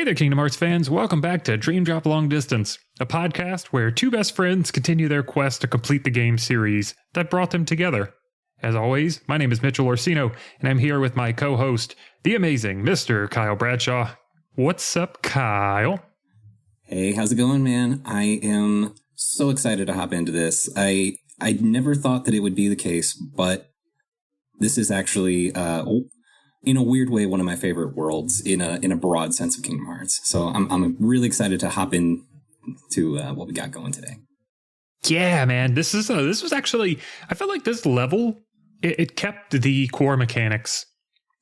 Hey there, Kingdom Hearts fans. Welcome back to Dream Drop Long Distance, a podcast where two best friends continue their quest to complete the game series that brought them together. As always, my name is Mitchell Orsino, and I'm here with my co-host, the amazing Mr. Kyle Bradshaw. What's up, Kyle? Hey, how's it going, man? I am so excited to hop into this. I never thought that it would be the case, but this is actually, in a weird way, one of my favorite worlds in a broad sense of Kingdom Hearts. So I'm really excited to hop in to what we got going today. Yeah, man, this was actually, I felt like this level, it kept the core mechanics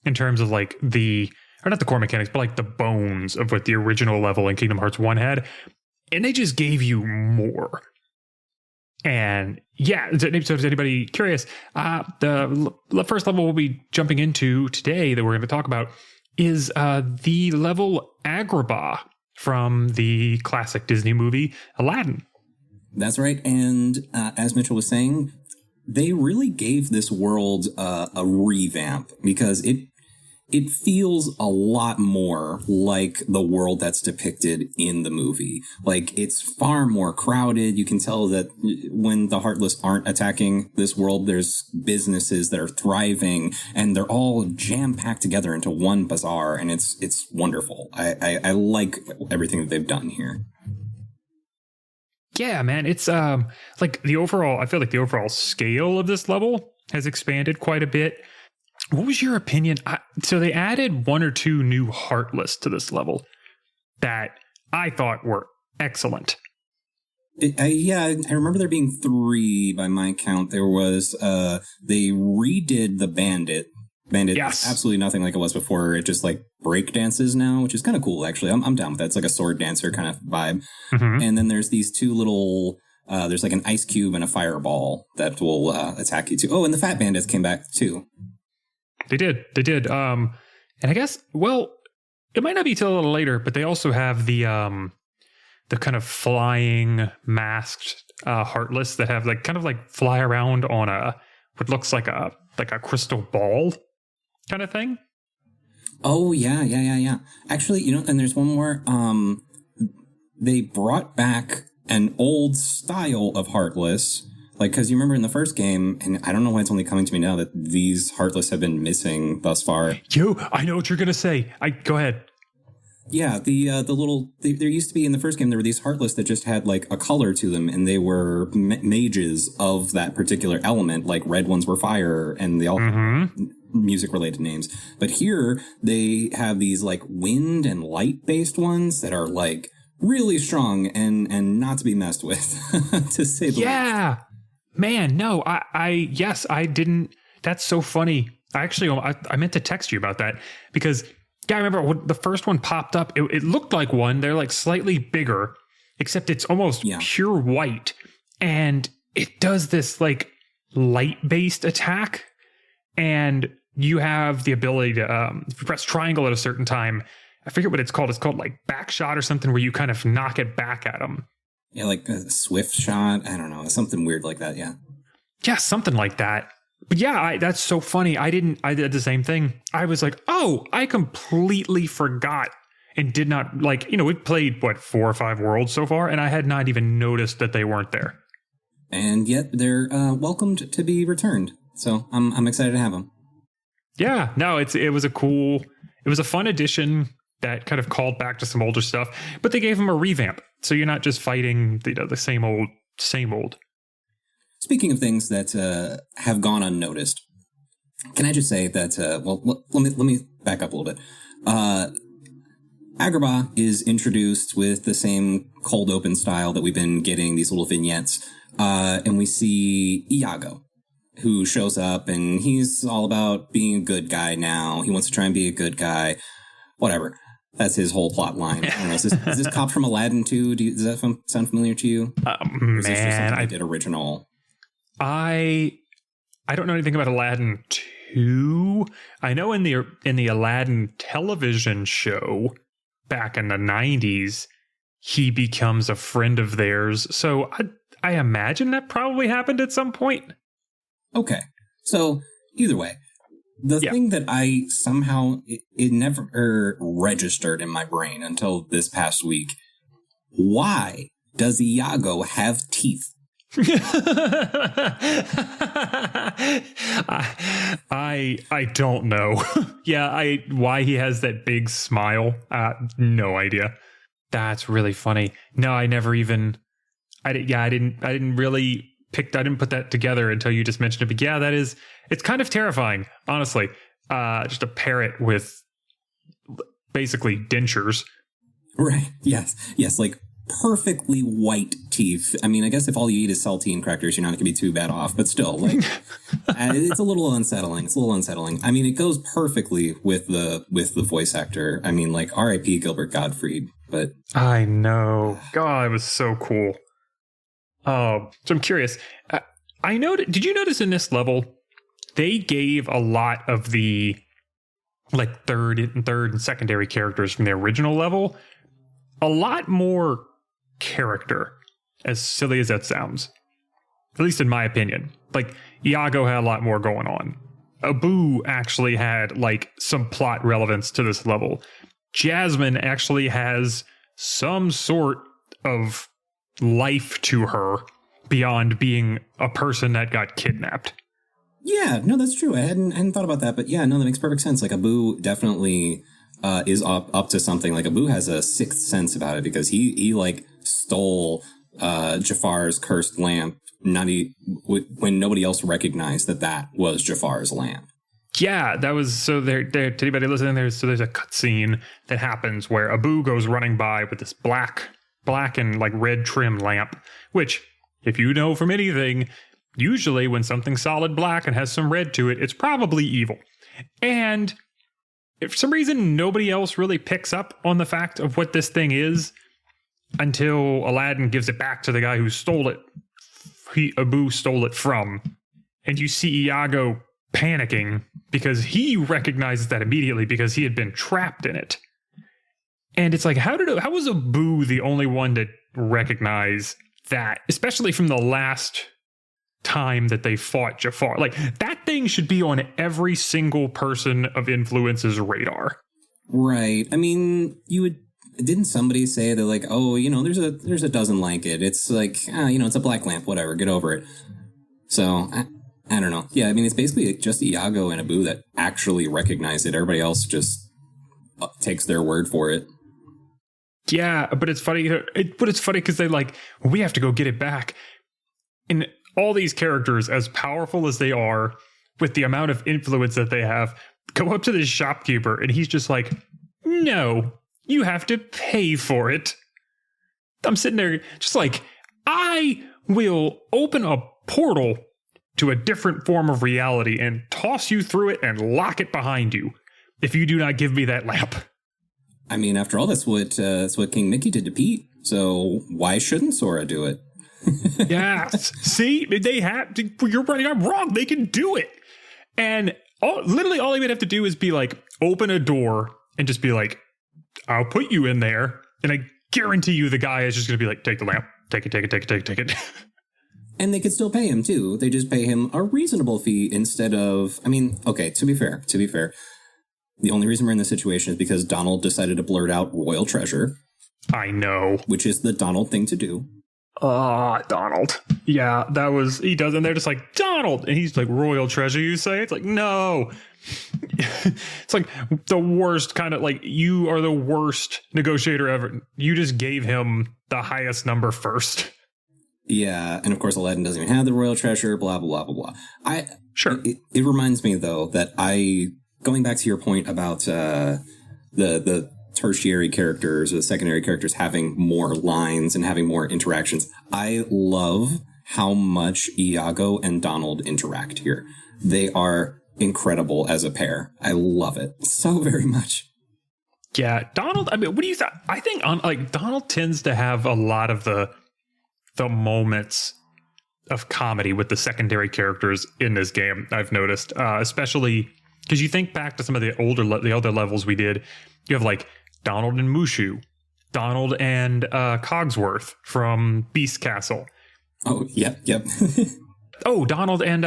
in terms of like or not the core mechanics, but like the bones of what the original level in Kingdom Hearts 1 had. And they just gave you more. And yeah, so if anybody curious, the first level we'll be jumping into today that we're going to talk about is the level Agrabah from the classic Disney movie Aladdin. That's right. And as Mitchell was saying, they really gave this world a revamp because it feels a lot more like the world that's depicted in the movie. Like, it's far more crowded. You can tell that when the Heartless aren't attacking this world, there's businesses that are thriving, and they're all jam-packed together into one bazaar, and it's wonderful. I like everything that they've done here. Yeah, man, it's like I feel like the overall scale of this level has expanded quite a bit. What was your opinion? So they added one or two new Heartless to this level that I thought were excellent. I remember there being 3 by my count. There was, they redid the Bandit. Yes. Is absolutely nothing like it was before. It just like break dances now, which is kind of cool, actually. I'm down with that. It's like a sword dancer kind of vibe. Mm-hmm. And then there's these 2 little... there's like an ice cube and a fireball that will attack you too. Oh, and the Fat Bandits came back too. They did. And I guess, well, it might not be till a little later, but they also have the kind of flying masked Heartless that have like kind of like fly around on what looks like a crystal ball kind of thing. Oh yeah. Actually, and there's one more. They brought back an old style of Heartless. Like, because you remember in the first game, and I don't know why it's only coming to me now, that these Heartless have been missing thus far. I know what you're going to say. Go ahead. Yeah, there used to be in the first game, there were these Heartless that just had like a color to them, and they were mages of that particular element. Like red ones were fire, and they all music related names. But here they have these like wind and light based ones that are like really strong and not to be messed with, to say the least. Yeah. Man, no, I didn't. That's so funny. I meant to text you about that because, I remember when the first one popped up, it looked like one. They're like slightly bigger, except it's almost pure white. And it does this like light-based attack. And you have the ability to, if you press triangle at a certain time, I forget what it's called. It's called like back shot or something where you kind of knock it back at them. Yeah, like a swift shot. I don't know. Something weird like that, yeah. Yeah, something like that. But yeah, that's so funny. I did the same thing. I was like, oh, I completely forgot and did not, like, we've played, 4 or 5 worlds so far, and I had not even noticed that they weren't there. And yet they're welcomed to be returned. So I'm excited to have them. Yeah, no, it was a fun addition that kind of called back to some older stuff, but they gave them a revamp. So you're not just fighting the same old. Speaking of things that have gone unnoticed, can I just say that, let me back up a little bit. Agrabah is introduced with the same cold open style that we've been getting, these little vignettes. And we see Iago, who shows up, and he's all about being a good guy now. He wants to try and be a good guy. Whatever. That's his whole plot line. I don't know, is this cop from Aladdin too? Does that sound familiar to you? Man, is this just something I did original? I don't know anything about Aladdin 2. I know in the Aladdin television show back in the 90s, he becomes a friend of theirs. So I imagine that probably happened at some point. Okay. So either way, The thing that I somehow, it never registered in my brain until this past week. Why does Iago have teeth? I don't know. Why he has that big smile? No idea. That's really funny. No, I didn't put that together until you just mentioned it. But yeah, it's kind of terrifying, honestly. Just a parrot with basically dentures. Right. Yes. Like perfectly white teeth. I mean, I guess if all you eat is saltine crackers, you're not going to be too bad off, but still, like, it's a little unsettling. I mean, it goes perfectly with the voice actor. I mean, like, R.I.P. Gilbert Gottfried, but I know. God, it was so cool. So I'm curious. Did you notice in this level, they gave a lot of the like third and secondary characters from the original level a lot more character, as silly as that sounds. At least in my opinion. Like, Iago had a lot more going on. Abu actually had, like, some plot relevance to this level. Jasmine actually has some sort of life to her beyond being a person that got kidnapped. Yeah, no, that's true. I hadn't thought about that, but yeah, no, that makes perfect sense. Like, Abu definitely is up to something. Like, Abu has a sixth sense about it because he like stole Jafar's cursed lamp when nobody else recognized that was Jafar's lamp. Yeah, that was so. There to anybody listening, there's a cutscene that happens where Abu goes running by with this black and like red trim lamp, which, if you know from anything, usually when something's solid black and has some red to it, it's probably evil. And if for some reason nobody else really picks up on the fact of what this thing is until Aladdin gives it back to the guy who stole it. Abu stole it from. And you see Iago panicking because he recognizes that immediately because he had been trapped in it. And it's like, how was Abu the only one to recognize that, especially from the last time that they fought Jafar? Like, that thing should be on every single person of influence's radar. Right. I mean, didn't somebody say that, like, oh, there's a dozen like it. It's like, it's a black lamp, whatever, get over it. So, I don't know. Yeah, I mean, it's basically just Iago and Abu that actually recognize it. Everybody else just takes their word for it. Yeah, but it's funny. It's funny because they like, we have to go get it back. And all these characters, as powerful as they are, with the amount of influence that they have, go up to this shopkeeper and he's just like, no, you have to pay for it. I'm sitting there just like, I will open a portal to a different form of reality and toss you through it and lock it behind you if you do not give me that lamp. I mean, after all, that's what King Mickey did to Pete. So why shouldn't Sora do it? Yeah, see, they have to, you're right, I'm wrong. They can do it. And literally all they would have to do is be like, open a door and just be like, I'll put you in there. And I guarantee you the guy is just going to be like, take the lamp, take it. And they could still pay him too. They just pay him a reasonable fee instead of, I mean, okay, to be fair, the only reason we're in this situation is because Donald decided to blurt out royal treasure. I know. Which is the Donald thing to do. Donald. Yeah, he does, and they're just like, Donald! And he's like, royal treasure, you say? It's like, no. It's like the worst kind of, like, you are the worst negotiator ever. You just gave him the highest number first. Yeah, and of course Aladdin doesn't even have the royal treasure, blah, blah, blah, blah, blah. Sure. It reminds me, though, that going back to your point about the tertiary characters or the secondary characters having more lines and having more interactions, I love how much Iago and Donald interact here. They are incredible as a pair. I love it so very much. Yeah, Donald, I mean, what do you think? I think Donald tends to have a lot of the moments of comedy with the secondary characters in this game, I've noticed, especially because you think back to some of the other levels we did. You have like Donald and Mushu, Donald and Cogsworth from Beast Castle. Oh, yep. Oh, Donald and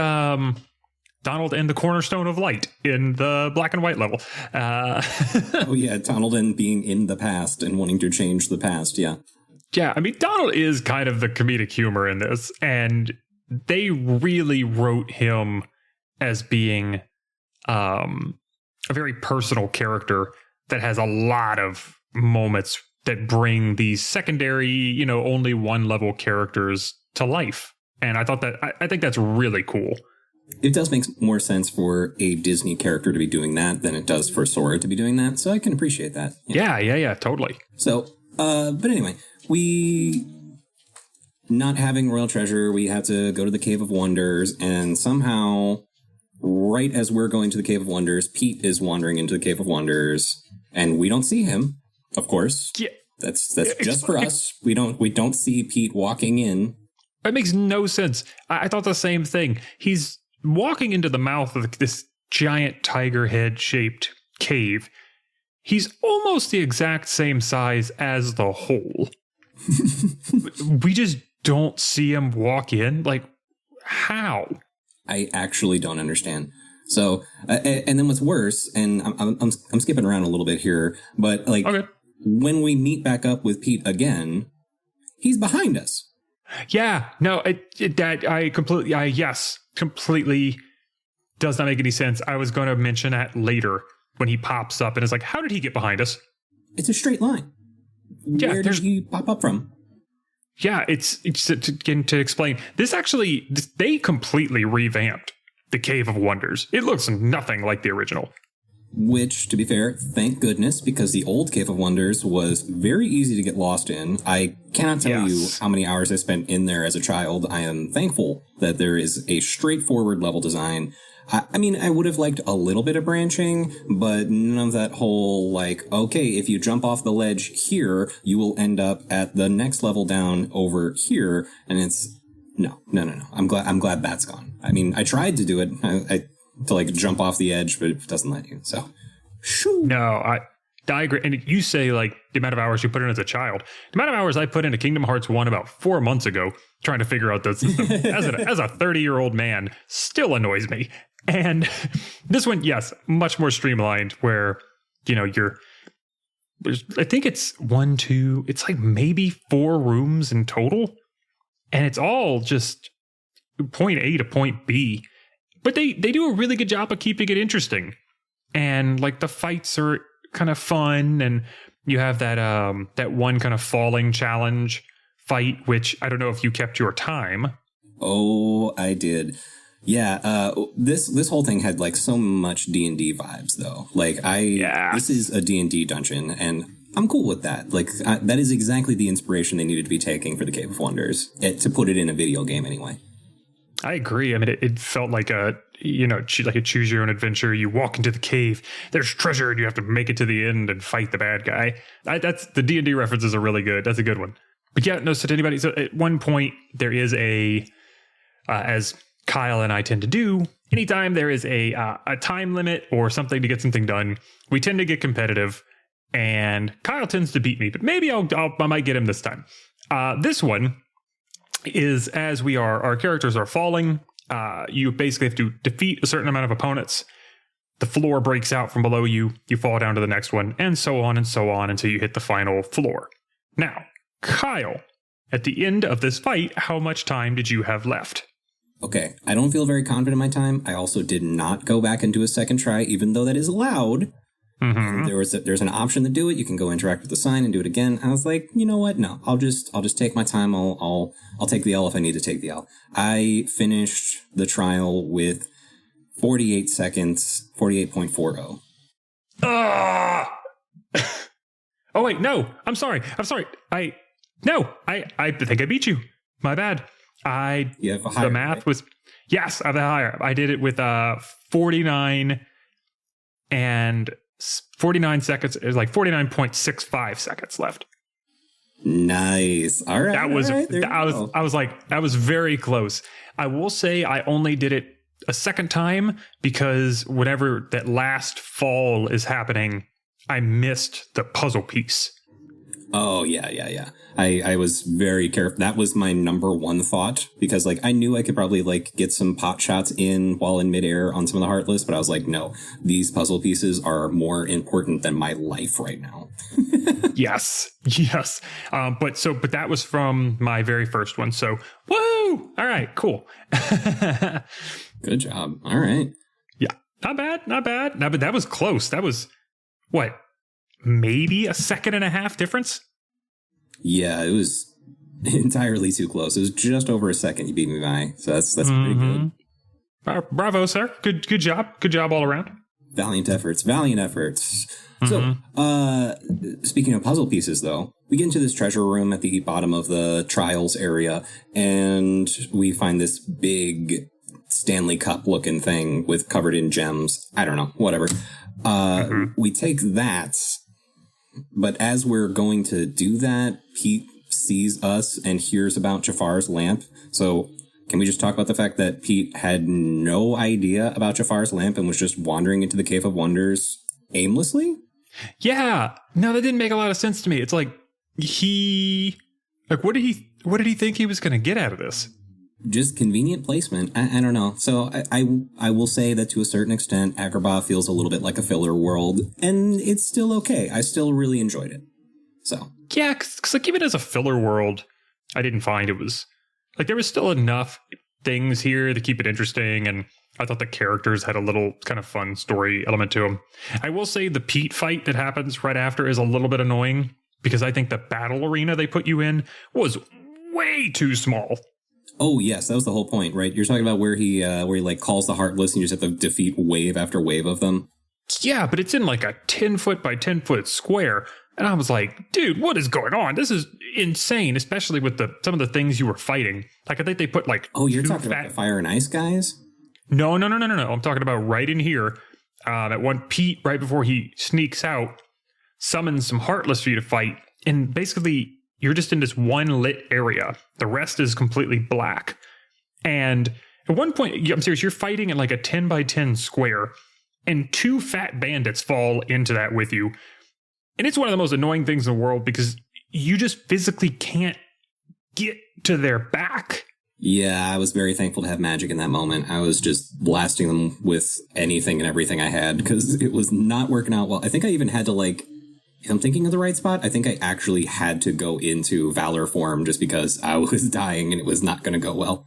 Donald and the Cornerstone of Light in the black and white level. Oh yeah, Donald and being in the past and wanting to change the past. Yeah. Yeah, I mean, Donald is kind of the comedic humor in this, and they really wrote him as being a very personal character that has a lot of moments that bring these secondary, only one level characters to life. And I think that's really cool. It does make more sense for a Disney character to be doing that than it does for Sora to be doing that. So I can appreciate that. Yeah, totally. So, but anyway, we, not having Royal Treasure, we have to go to the Cave of Wonders, and somehow, right as we're going to the Cave of Wonders, Pete is wandering into the Cave of Wonders, and we don't see him, of course. Yeah. That's just for us. We don't see Pete walking in. It makes no sense. I thought the same thing. He's walking into the mouth of this giant tiger head shaped cave. He's almost the exact same size as the hole. We just don't see him walk in. Like, how? I actually don't understand. So, and then what's worse, and I'm skipping around a little bit here, but like, okay. When we meet back up with Pete again, he's behind us. Yeah, no, completely does not make any sense. I was going to mention that later when he pops up and it's like, how did he get behind us? It's a straight line. Where did he pop up from? Yeah, it's to explain. They completely revamped the Cave of Wonders. It looks nothing like the original. Which, to be fair, thank goodness, because the old Cave of Wonders was very easy to get lost in. I cannot tell you how many hours I spent in there as a child. I am thankful that there is a straightforward level design. I mean, I would have liked a little bit of branching, but none of that whole, like, okay, if you jump off the ledge here, you will end up at the next level down over here. And it's, no. I'm glad that's gone. I mean, I tried to do it. To like jump off the edge, but it doesn't let you. So, shoo. No, I agree. And you say like the amount of hours you put in as a child. The amount of hours I put into Kingdom Hearts 1 about 4 months ago trying to figure out the system as a 30-year-old man still annoys me. And this one, yes, much more streamlined where, I think it's 1, 2, it's like maybe 4 rooms in total. And it's all just point A to point B. But they do a really good job of keeping it interesting. And like the fights are kind of fun. And you have that one kind of falling challenge fight, which I don't know if you kept your time. Oh, I did. Yeah. This whole thing had like so much D&D vibes though. Like this is a D&D dungeon and I'm cool with that. Like that is exactly the inspiration they needed to be taking for the Cave of Wonders to put it in a video game anyway. I agree. I mean, it felt like a choose your own adventure. You walk into the cave, there's treasure, and you have to make it to the end and fight the bad guy. That's the D&D references are really good. That's a good one. But yeah, no. So to anybody, so at one point there is as Kyle and I tend to do, anytime there is a time limit or something to get something done, we tend to get competitive. And Kyle tends to beat me, but maybe I might get him this time. This one is as our characters are falling, you basically have to defeat a certain amount of opponents. The floor breaks out from below you. You fall down to the next one, and so on until you hit the final floor. Now, Kyle, at the end of this fight, how much time did you have left? Okay, I don't feel very confident in my time. I also did not go back and do a second try, even though that is allowed. Mm-hmm. There's an option to do it. You can go interact with the sign and do it again. I was like, you know what? No, I'll just take my time. I'll take the L if I need to take the L. I finished the trial with 48 seconds, 48.40. Oh wait, no. I'm sorry. I think I beat you. My bad. You have a higher, the math right? was yes, I have a higher. I did it with 49 and 49 seconds. It was like 49.65 seconds left. Nice. All right. I was like, that was very close. I will say I only did it a second time because whenever that last fall is happening, I missed the puzzle piece. Oh, yeah. I was very careful. That was my number one thought because, like, I knew I could probably, like, get some pot shots in while in midair on some of the Heartless, but I was like, no, these puzzle pieces are more important than my life right now. Yes. But that was from my very first one. So, woo! All right, cool. Good job. All right. Yeah, not bad. No, but that was close. That was, what, maybe a second and a half difference? Yeah, it was entirely too close. It was just over a second you beat me by. So that's pretty good. Bravo, sir. Good job. Good job all around. Valiant efforts. So, speaking of puzzle pieces, though, we get into this treasure room at the bottom of the trials area, and we find this big Stanley Cup looking thing with covered in gems. I don't know, whatever. We take that, but as we're going to do that, Pete sees us and hears about Jafar's lamp. So can we just talk about the fact that Pete had no idea about Jafar's lamp and was just wandering into the Cave of Wonders aimlessly? Yeah. No, that didn't make a lot of sense to me. It's like what did he think he was going to get out of this? Just convenient placement. I don't know. So I will say that to a certain extent, Agrabah feels a little bit like a filler world, and it's still okay. I still really enjoyed it. So yeah, because like even as a filler world, I didn't find it was like there was still enough things here to keep it interesting, and I thought the characters had a little kind of fun story element to them. I will say the Pete fight that happens right after is a little bit annoying because I think the battle arena they put you in was way too small. Oh, yes, that was the whole point, right? You're talking about where he like calls the Heartless and you just have to defeat wave after wave of them. Yeah, but it's in like a 10-foot by 10-foot square. And I was like, dude, what is going on? This is insane, especially with some of the things you were fighting. Like, I think they put like... Oh, you're talking about the Fire and Ice guys? No. I'm talking about right in here. That one Pete, right before he sneaks out, summons some Heartless for you to fight. And basically... you're just in this one lit area. The rest is completely black. And at one point, I'm serious, you're fighting in like a 10 by 10 square, and 2 fat bandits fall into that with you. And it's one of the most annoying things in the world because you just physically can't get to their back. Yeah, I was very thankful to have magic in that moment. I was just blasting them with anything and everything I had because it was not working out well. I think I even had to like... if I'm thinking of the right spot, I think I actually had to go into Valor form just because I was dying and it was not going to go well.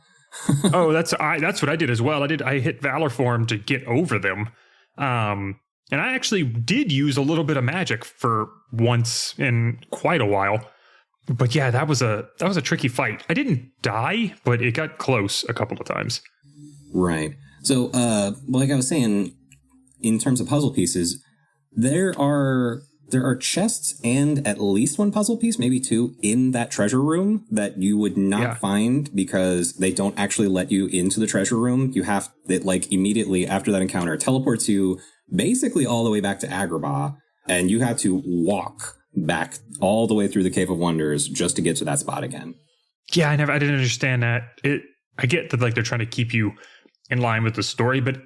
Oh, that's what I did as well. I hit Valor form to get over them. And I actually did use a little bit of magic for once in quite a while. But yeah, that was a tricky fight. I didn't die, but it got close a couple of times. Right. So, like I was saying, in terms of puzzle pieces, there are chests and at least one puzzle piece, maybe 2, in that treasure room that you would not find because they don't actually let you into the treasure room. You have it like immediately after that encounter teleports you basically all the way back to Agrabah, and you have to walk back all the way through the Cave of Wonders just to get to that spot again. Yeah, I didn't understand that. I get that like they're trying to keep you in line with the story, but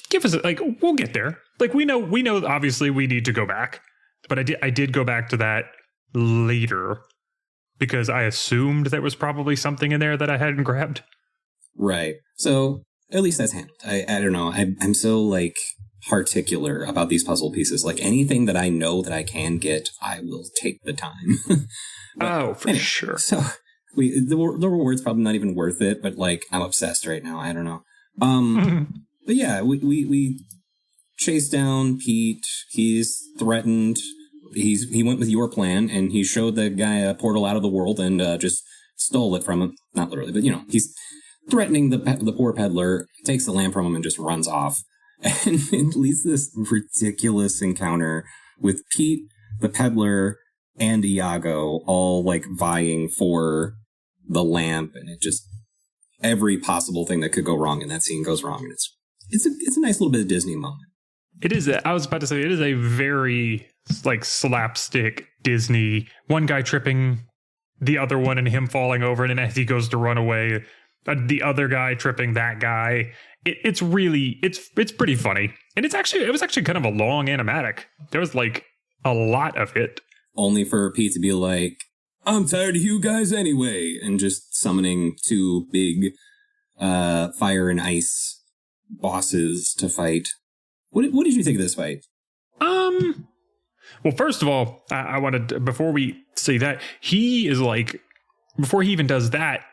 give us like we'll get there. Like we know obviously we need to go back. But I did go back to that later because I assumed there was probably something in there that I hadn't grabbed. Right. So at least that's handled. I don't know. I'm so like particular about these puzzle pieces. Like anything that I know that I can get, I will take the time. For sure. So the reward's probably not even worth it, but like I'm obsessed right now. I don't know. But yeah, we chase down Pete. He's threatened. He went with your plan, and he showed the guy a portal out of the world and just stole it from him. Not literally, but he's threatening the poor peddler. Takes the lamp from him and just runs off. And it leads this ridiculous encounter with Pete, the peddler, and Iago all like vying for the lamp, and it just every possible thing that could go wrong in that scene goes wrong, and it's a nice little bit of Disney moment. It is. I was about to say it is a very like slapstick Disney. One guy tripping the other one and him falling over, and then as he goes to run away, the other guy tripping that guy. It's pretty funny, and it was actually kind of a long animatic. There was like a lot of it. only for Pete to be like, I'm tired of you guys anyway, and just summoning two big fire and ice bosses to fight. What did you think of this fight? Well, first of all, I wanted, before we say that, he is like, before he even does that,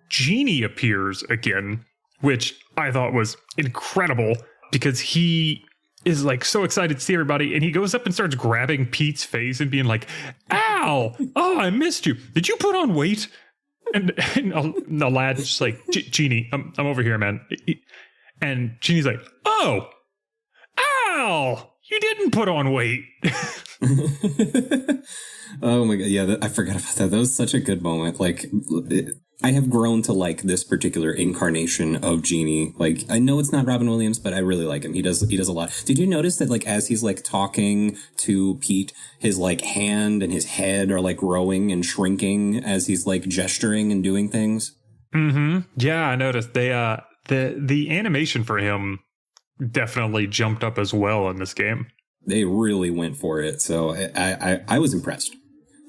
Genie appears again, which I thought was incredible because he is like so excited to see everybody, and he goes up and starts grabbing Pete's face and being like, ow, oh, I missed you. Did you put on weight? And the lad's just like, Genie, I'm over here, man. And Genie's like, oh, ow, you didn't put on weight. Oh my god, yeah, I forgot about that. That was such a good moment. Like, I have grown to like this particular incarnation of Genie. Like, I know it's not Robin Williams, but I really like him. He does a lot. Did you notice that, like, as he's like talking to Pete, his like hand and his head are like growing and shrinking as he's like gesturing and doing things? Mm-hmm. Yeah, I noticed. They the animation for him definitely jumped up as well in this game. They really went for it. So I was impressed,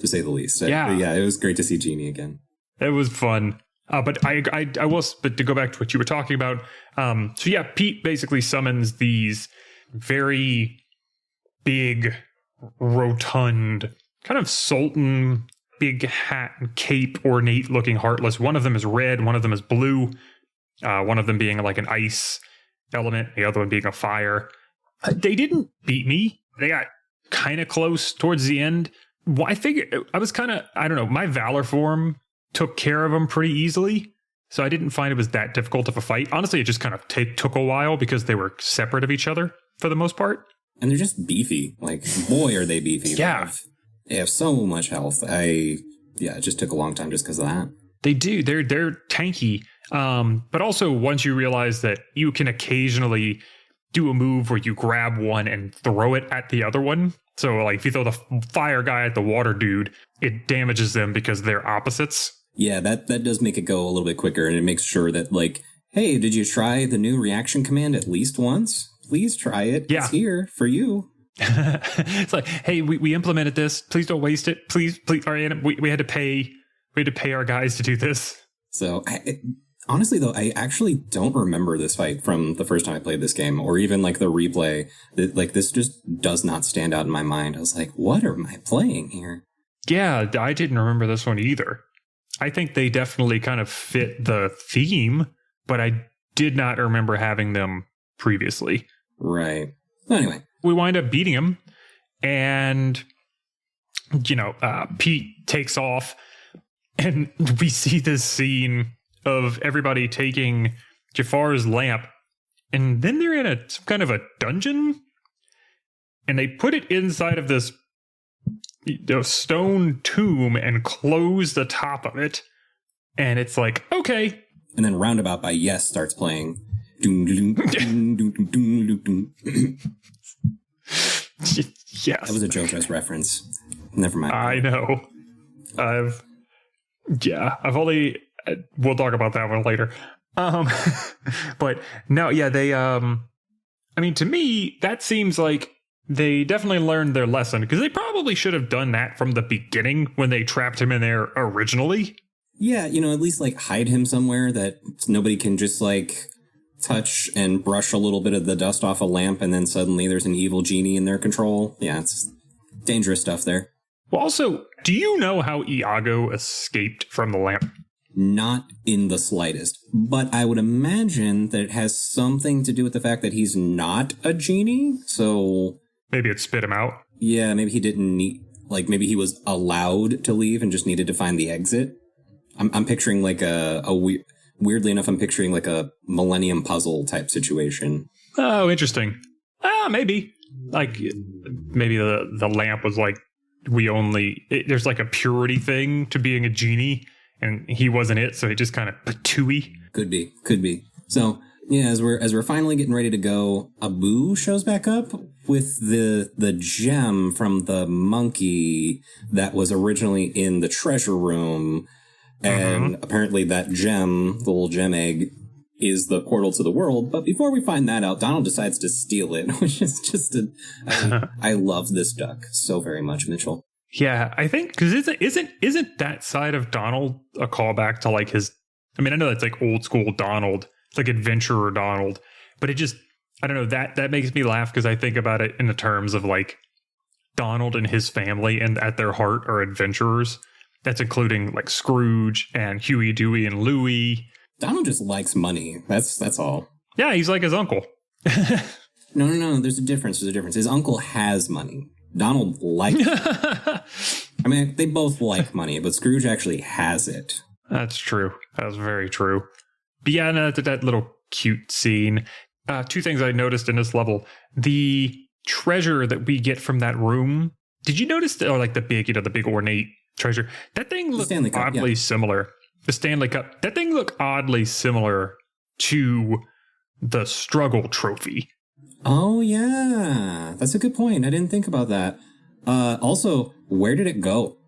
to say the least. Yeah, it was great to see Genie again. It was fun. But but to go back to what you were talking about. So yeah, Pete basically summons these very big, rotund, kind of sultan, big hat and cape, ornate looking heartless. One of them is red, one of them is blue. One of them being like an ice element, the other one being a fire. They didn't beat me. They got kind of close towards the end. Well, I figured I was kind of, I don't know, my Valor form took care of them pretty easily. So I didn't find it was that difficult of a fight. Honestly, it just kind of took a while because they were separate of each other for the most part. And they're just beefy. Like, boy, are they beefy. Yeah. They have so much health. It just took a long time just because of that. They do. They're tanky. But also once you realize that you can occasionally do a move where you grab one and throw it at the other one. So like if you throw the fire guy at the water dude, it damages them because they're opposites. Yeah, that does make it go a little bit quicker, and it makes sure that, like, hey, did you try the new reaction command at least once? Please try it. Yeah. It's here for you. It's like, hey, we implemented this. Please don't waste it. Please. We had to pay our guys to do this. So honestly, though, I actually don't remember this fight from the first time I played this game, or even like the replay. Like, this just does not stand out in my mind. I was like, what am I playing here? Yeah, I didn't remember this one either. I think they definitely kind of fit the theme, but I did not remember having them previously. Right. Anyway, we wind up beating him, and Pete takes off, and we see this scene of everybody taking Jafar's lamp, and then they're in some kind of a dungeon, and they put it inside of this stone tomb and close the top of it, and it's like, okay. And then Roundabout by Yes starts playing. Yes. That was a JoJo's reference. Never mind. I know. We'll talk about that one later. But no, yeah, they, to me, that seems like they definitely learned their lesson, because they probably should have done that from the beginning when they trapped him in there originally. Yeah, at least like hide him somewhere that nobody can just like touch and brush a little bit of the dust off a lamp, and then suddenly there's an evil genie in their control. Yeah, it's dangerous stuff there. Well, also, do you know how Iago escaped from the lamp? Not in the slightest, but I would imagine that it has something to do with the fact that he's not a genie, so... Maybe it spit him out? Yeah, maybe he didn't need... Like, maybe he was allowed to leave and just needed to find the exit. I'm picturing like weirdly enough, I'm picturing like a Millennium Puzzle type situation. Oh, interesting. Maybe. Like, maybe the lamp was like, there's like a purity thing to being a genie, and he wasn't it, so he just kind of patooey. Could be. So, yeah, as we're finally getting ready to go, Abu shows back up with the gem from the monkey that was originally in the treasure room. And apparently that gem, the little gem egg, is the portal to the world. But before we find that out, Donald decides to steal it, which is just I love this duck so very much, Mitchell. Yeah, I think because isn't that side of Donald a callback to like his? I mean, I know that's like old school Donald. It's like adventurer Donald, but it just I don't know that makes me laugh because I think about it in the terms of like Donald and his family, and at their heart are adventurers. That's including like Scrooge and Huey, Dewey, and Louie. Donald just likes money. That's all. Yeah, he's like his uncle. No. There's a difference. His uncle has money. Donald likes it. I mean, they both like money, but Scrooge actually has it. That's true. That's very true. But yeah, no, that little cute scene. Two things I noticed in this level. The treasure that we get from that room. Did you notice like the big ornate treasure? That thing looked oddly similar. The Stanley Cup. That thing looked oddly similar to the struggle trophy. Oh, yeah. That's a good point. I didn't think about that. Also, where did it go?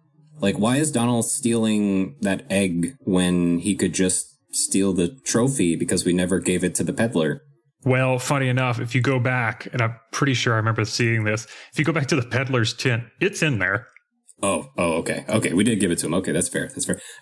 Like, why is Donald stealing that egg when he could just steal the trophy because we never gave it to the peddler? Well, funny enough, if you go back, and I'm pretty sure I remember seeing this, if you go back to the peddler's tent, it's in there. Oh, okay. Okay, we did give it to him. Okay, that's fair.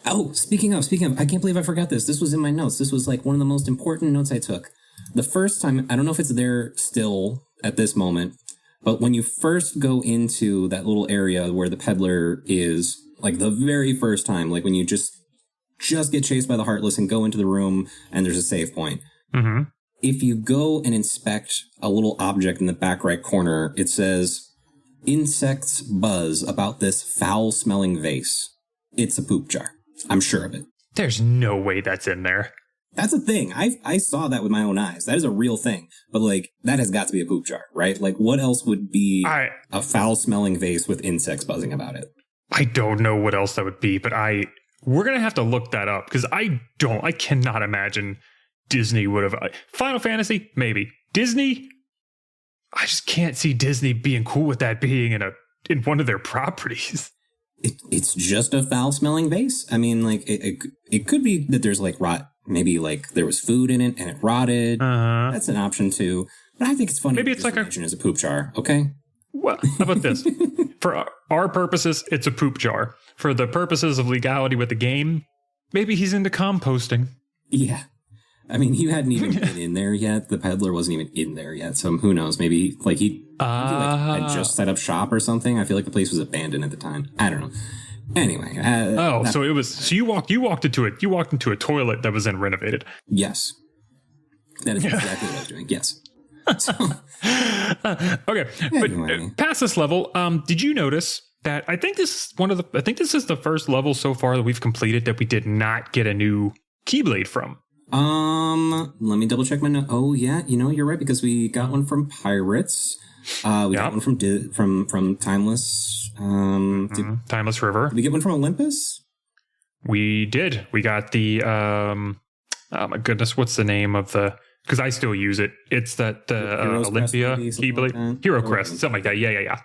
Oh, speaking of, I can't believe I forgot this. This was in my notes. This was like one of the most important notes I took. The first time, I don't know if it's there still at this moment, but when you first go into that little area where the peddler is, like the very first time, like when you just get chased by the Heartless and go into the room and there's a save point. Mm-hmm. If you go and inspect a little object in the back right corner, it says, "Insects buzz about this foul-smelling vase. It's a poop jar." I'm sure of it. There's no way that's in there. That's a thing. I saw that with my own eyes. That is a real thing. But, like, that has got to be a poop jar, right? Like, what else would be a foul-smelling vase with insects buzzing about it? I don't know what else that would be, but we're going to have to look that up because I cannot imagine Disney would have. Final Fantasy, maybe. Disney, I just can't see Disney being cool with that being in one of their properties. It's just a foul-smelling vase. I mean, like, it could be that there's, like, rot. Maybe, like, there was food in it and it rotted. Uh-huh. That's an option, too. But I think it's funny. Maybe it's like as a poop jar, okay? Well, how about this? For our purposes, it's a poop jar. For the purposes of legality with the game, maybe he's into composting. Yeah. I mean, he hadn't even been in there yet. The peddler wasn't even in there yet. So who knows? Maybe he had just set up shop or something. I feel like the place was abandoned at the time. I don't know. Anyway. So it was. So you walked into it. You walked into a toilet that was then renovated. Yes. That is exactly what I was doing. Yes. So, okay. Anyway. But past this level, did you notice that I think this is the first level so far that we've completed that we did not get a new Keyblade from? Let me double check my note. Oh yeah, you're right, because we got one from Pirates. We got one from Timeless. Timeless River. Did we get one from Olympus? We did. We got the oh my goodness, what's the name of the? Because I still use it. It's that Olympia Keyblade, like Hero Crest, something like that. Yeah.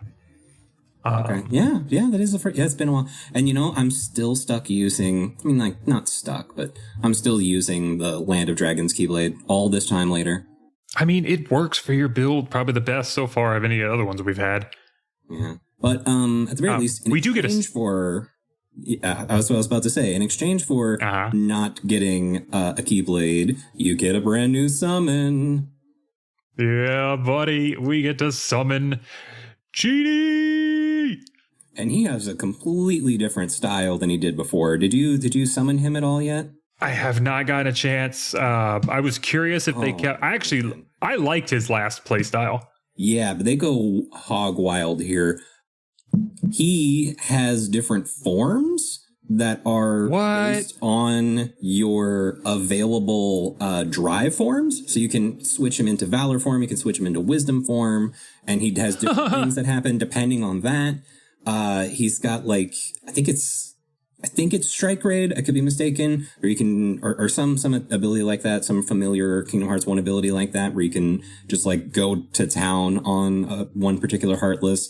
Okay. Yeah, that is the first. Yeah, it's been a while. And I'm still stuck using, I mean, like, not stuck, but I'm still using the Land of Dragons Keyblade all this time later. I mean, it works for your build probably the best so far of any other ones we've had. Yeah. But at the very least, we do get for... I was about to say, in exchange for not getting a Keyblade, you get a brand new summon. Yeah, buddy, we get to summon Genie! And he has a completely different style than he did before. Did you summon him at all yet? I have not gotten a chance. I was curious if they kept... I liked his last play style. Yeah, but they go hog wild here. He has different forms that are based on your available drive forms. So you can switch him into Valor form, you can switch him into Wisdom form, and he has different things that happen depending on that. He's got like I think it's Strike Raid. I could be mistaken, or you can or some ability like that, some familiar Kingdom Hearts 1 ability like that, where you can just like go to town on one particular Heartless.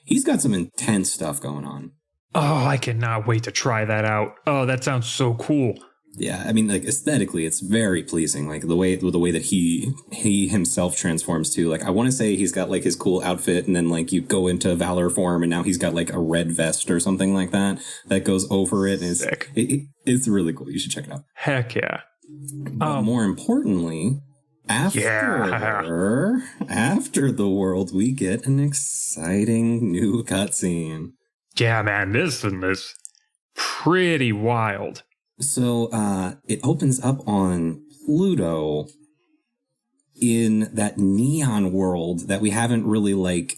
He's got some intense stuff going on. Oh, I cannot wait to try that out. Oh, that sounds so cool. Yeah, I mean, like aesthetically, it's very pleasing. Like the way that he himself transforms too. Like I want to say he's got like his cool outfit, and then like you go into Valor form, and now he's got like a red vest or something like that goes over it. And it's really cool. You should check it out. Heck yeah! But more importantly, after the world, we get an exciting new cutscene. Yeah, man, this is pretty wild. So it opens up on Pluto in that neon world that we haven't really like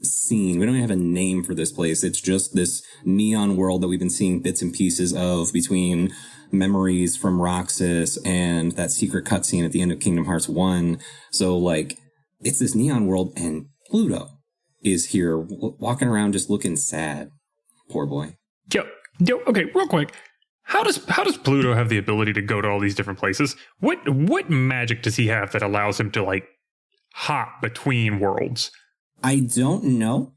seen. We don't even have a name for this place. It's just this neon world that we've been seeing bits and pieces of between memories from Roxas and that secret cutscene at the end of Kingdom Hearts 1. So like it's this neon world and Pluto is here walking around just looking sad. Poor boy. Yo, okay, real quick. How does Pluto have the ability to go to all these different places? What magic does he have that allows him to like hop between worlds? I don't know.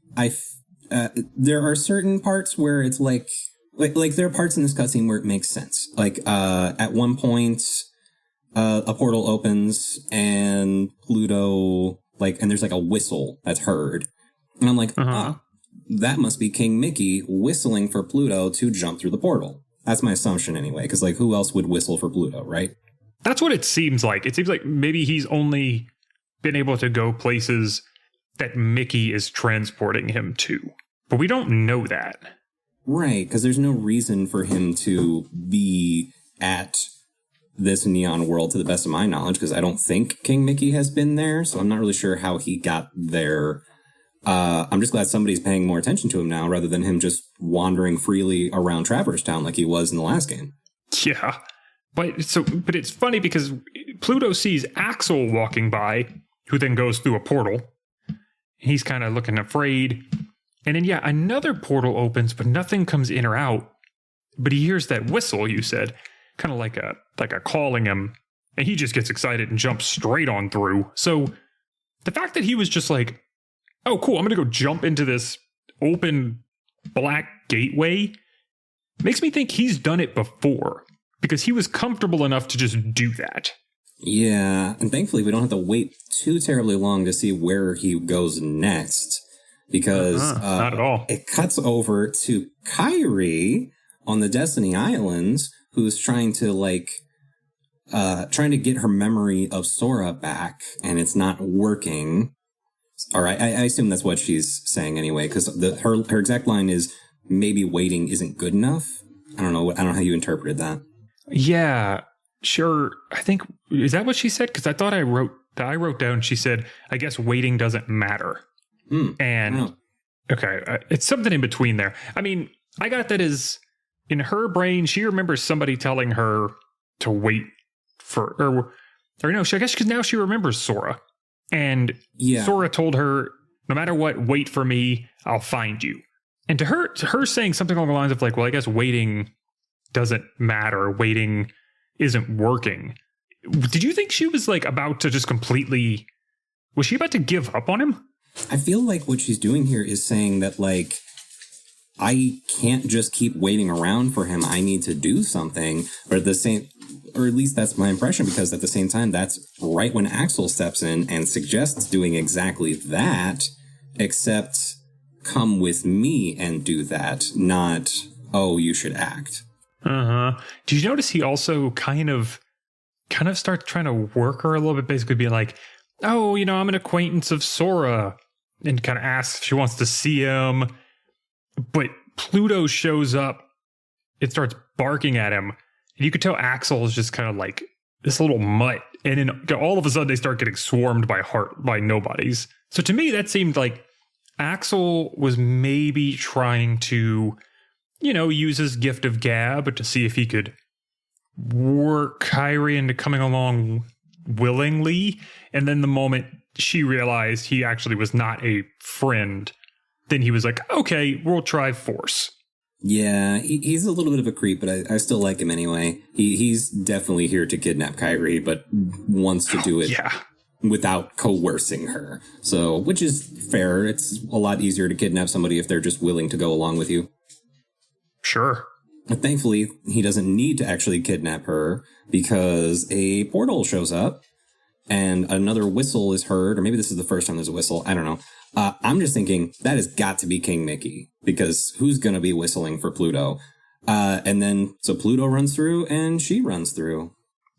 There are certain parts where it's like there are parts in this cutscene where it makes sense. Like at one point, a portal opens and Pluto and there's like a whistle that's heard, and I'm like, that must be King Mickey whistling for Pluto to jump through the portal. That's my assumption anyway, because like who else would whistle for Pluto, right? That's what it seems like. It seems like maybe he's only been able to go places that Mickey is transporting him to. But we don't know that. Right, because there's no reason for him to be at this neon world to the best of my knowledge, because I don't think King Mickey has been there, so I'm not really sure how he got there. I'm just glad somebody's paying more attention to him now rather than him just wandering freely around Traverse Town like he was in the last game. Yeah. But it's funny because Pluto sees Axel walking by, who then goes through a portal. He's kind of looking afraid. And then, another portal opens, but nothing comes in or out. But he hears that whistle, you said, kind of like a calling him. And he just gets excited and jumps straight on through. So the fact that he was just like, oh, cool, I'm going to go jump into this open black gateway makes me think he's done it before because he was comfortable enough to just do that. Yeah, and thankfully we don't have to wait too terribly long to see where he goes next because not at all. It cuts over to Kairi on the Destiny Islands, who's trying to get her memory of Sora back, and it's not working. All right, I assume that's what she's saying anyway, because her exact line is, maybe waiting isn't good enough. I don't know how you interpreted that. Yeah, sure. I think, is that what she said? Because I thought I wrote down, she said, I guess waiting doesn't matter. And, okay, it's something in between there. I mean, I got that as, in her brain, she remembers somebody telling her to wait for, or no, I guess because now she remembers Sora. And Sora told her, no matter what, wait for me, I'll find you. And to her saying something along the lines of like, well, I guess waiting doesn't matter. Waiting isn't working. Did you think she was like about to just completely, was she about to give up on him? I feel like what she's doing here is saying that like, I can't just keep waiting around for him. I need to do something. But at the same, or at least that's my impression, because at the same time, that's right when Axel steps in and suggests doing exactly that, except come with me and do that, not, oh, you should act. Did you notice he also kind of starts trying to work her a little bit, basically being like, oh, I'm an acquaintance of Sora, and kind of asks if she wants to see him. But Pluto shows up, it starts barking at him. And you could tell Axel is just kind of like this little mutt. And then all of a sudden they start getting swarmed by nobodies. So to me, that seemed like Axel was maybe trying to, use his gift of gab to see if he could work Kairi into coming along willingly. And then the moment she realized he actually was not a friend, then he was like, okay, we'll try force. Yeah, he's a little bit of a creep, but I still like him anyway. He's definitely here to kidnap Kairi, but wants to do it without coercing her. So, which is fair. It's a lot easier to kidnap somebody if they're just willing to go along with you. Sure. But thankfully, he doesn't need to actually kidnap her because a portal shows up and another whistle is heard, or maybe this is the first time there's a whistle. I don't know. I'm just thinking that has got to be King Mickey, because who's going to be whistling for Pluto? And then, so Pluto runs through and she runs through.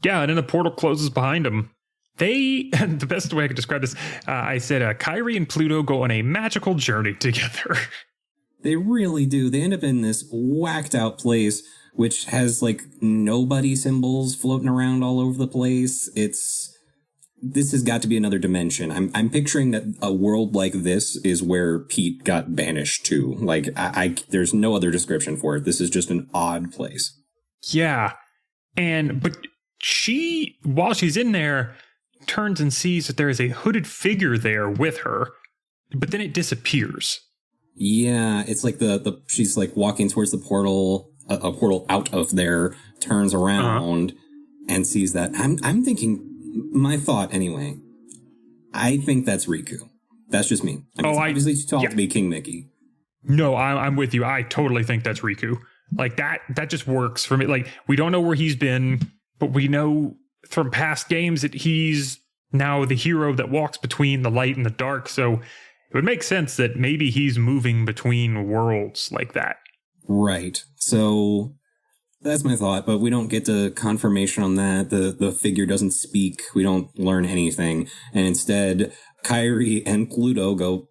Yeah, and then the portal closes behind them. The best way I could describe this, I said, Kyrie and Pluto go on a magical journey together. They really do. They end up in this whacked out place, which has like nobody symbols floating around all over the place. This has got to be another dimension. I'm picturing that a world like this is where Pete got banished to. Like, there's no other description for it. This is just an odd place. Yeah. But she, while she's in there, turns and sees that there is a hooded figure there with her, but then it disappears. Yeah, it's like she's like walking towards the portal, a portal out of there, turns around and sees that. I'm thinking, my thought anyway, I think that's Riku. That's just me. I mean, it's obviously too tall to be King Mickey. No, I'm with you. I totally think that's Riku. Like that just works for me. Like, we don't know where he's been, but we know from past games that he's now the hero that walks between the light and the dark. So it would make sense that maybe he's moving between worlds like that. Right. So that's my thought, but we don't get the confirmation on that. The figure doesn't speak. We don't learn anything. And instead, Kyrie and Pluto go,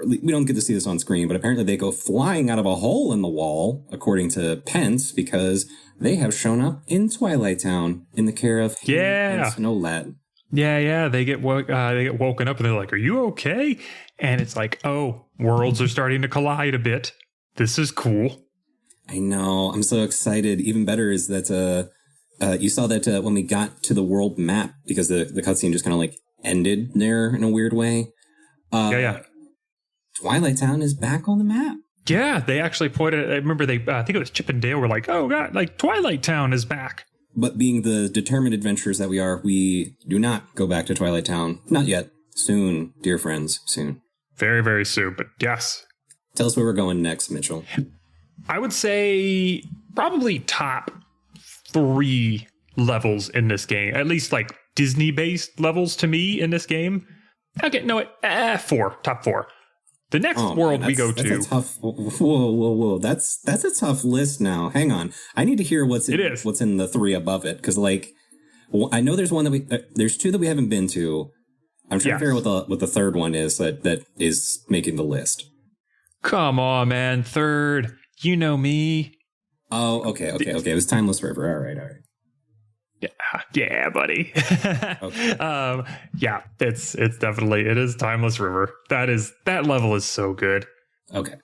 we don't get to see this on screen, but apparently they go flying out of a hole in the wall, according to Pence, because they have shown up in Twilight Town in the care of him and Snowlat. Yeah. They get woken up and they're like, "Are you okay?" And it's like, "Oh, worlds are starting to collide a bit. This is cool." I know. I'm so excited. Even better is that you saw that when we got to the world map, because the cutscene just kind of like ended there in a weird way. Yeah. Twilight Town is back on the map. Yeah, they actually pointed. I remember I think it was Chip and Dale were like, "Oh God, like Twilight Town is back." But being the determined adventurers that we are, we do not go back to Twilight Town. Not yet. Soon, dear friends. Soon. Very, very soon. But yes. Tell us where we're going next, Mitchell. I would say probably top 3 levels in this game. At least like Disney-based levels to me in this game. Okay, no, 4. Top 4. The next world we go to. That's a tough. Whoa! That's a tough list now. Hang on, I need to hear what's in the 3 above it, because like, I know there's one that there's 2 that we haven't been to. I'm trying to figure out what the third one is that is making the list. Come on, man, 3rd. You know me. Oh, okay. It was Timeless River. All right. Yeah, buddy. Okay. Yeah, it's definitely, it is Timeless River. That level is so good. Okay.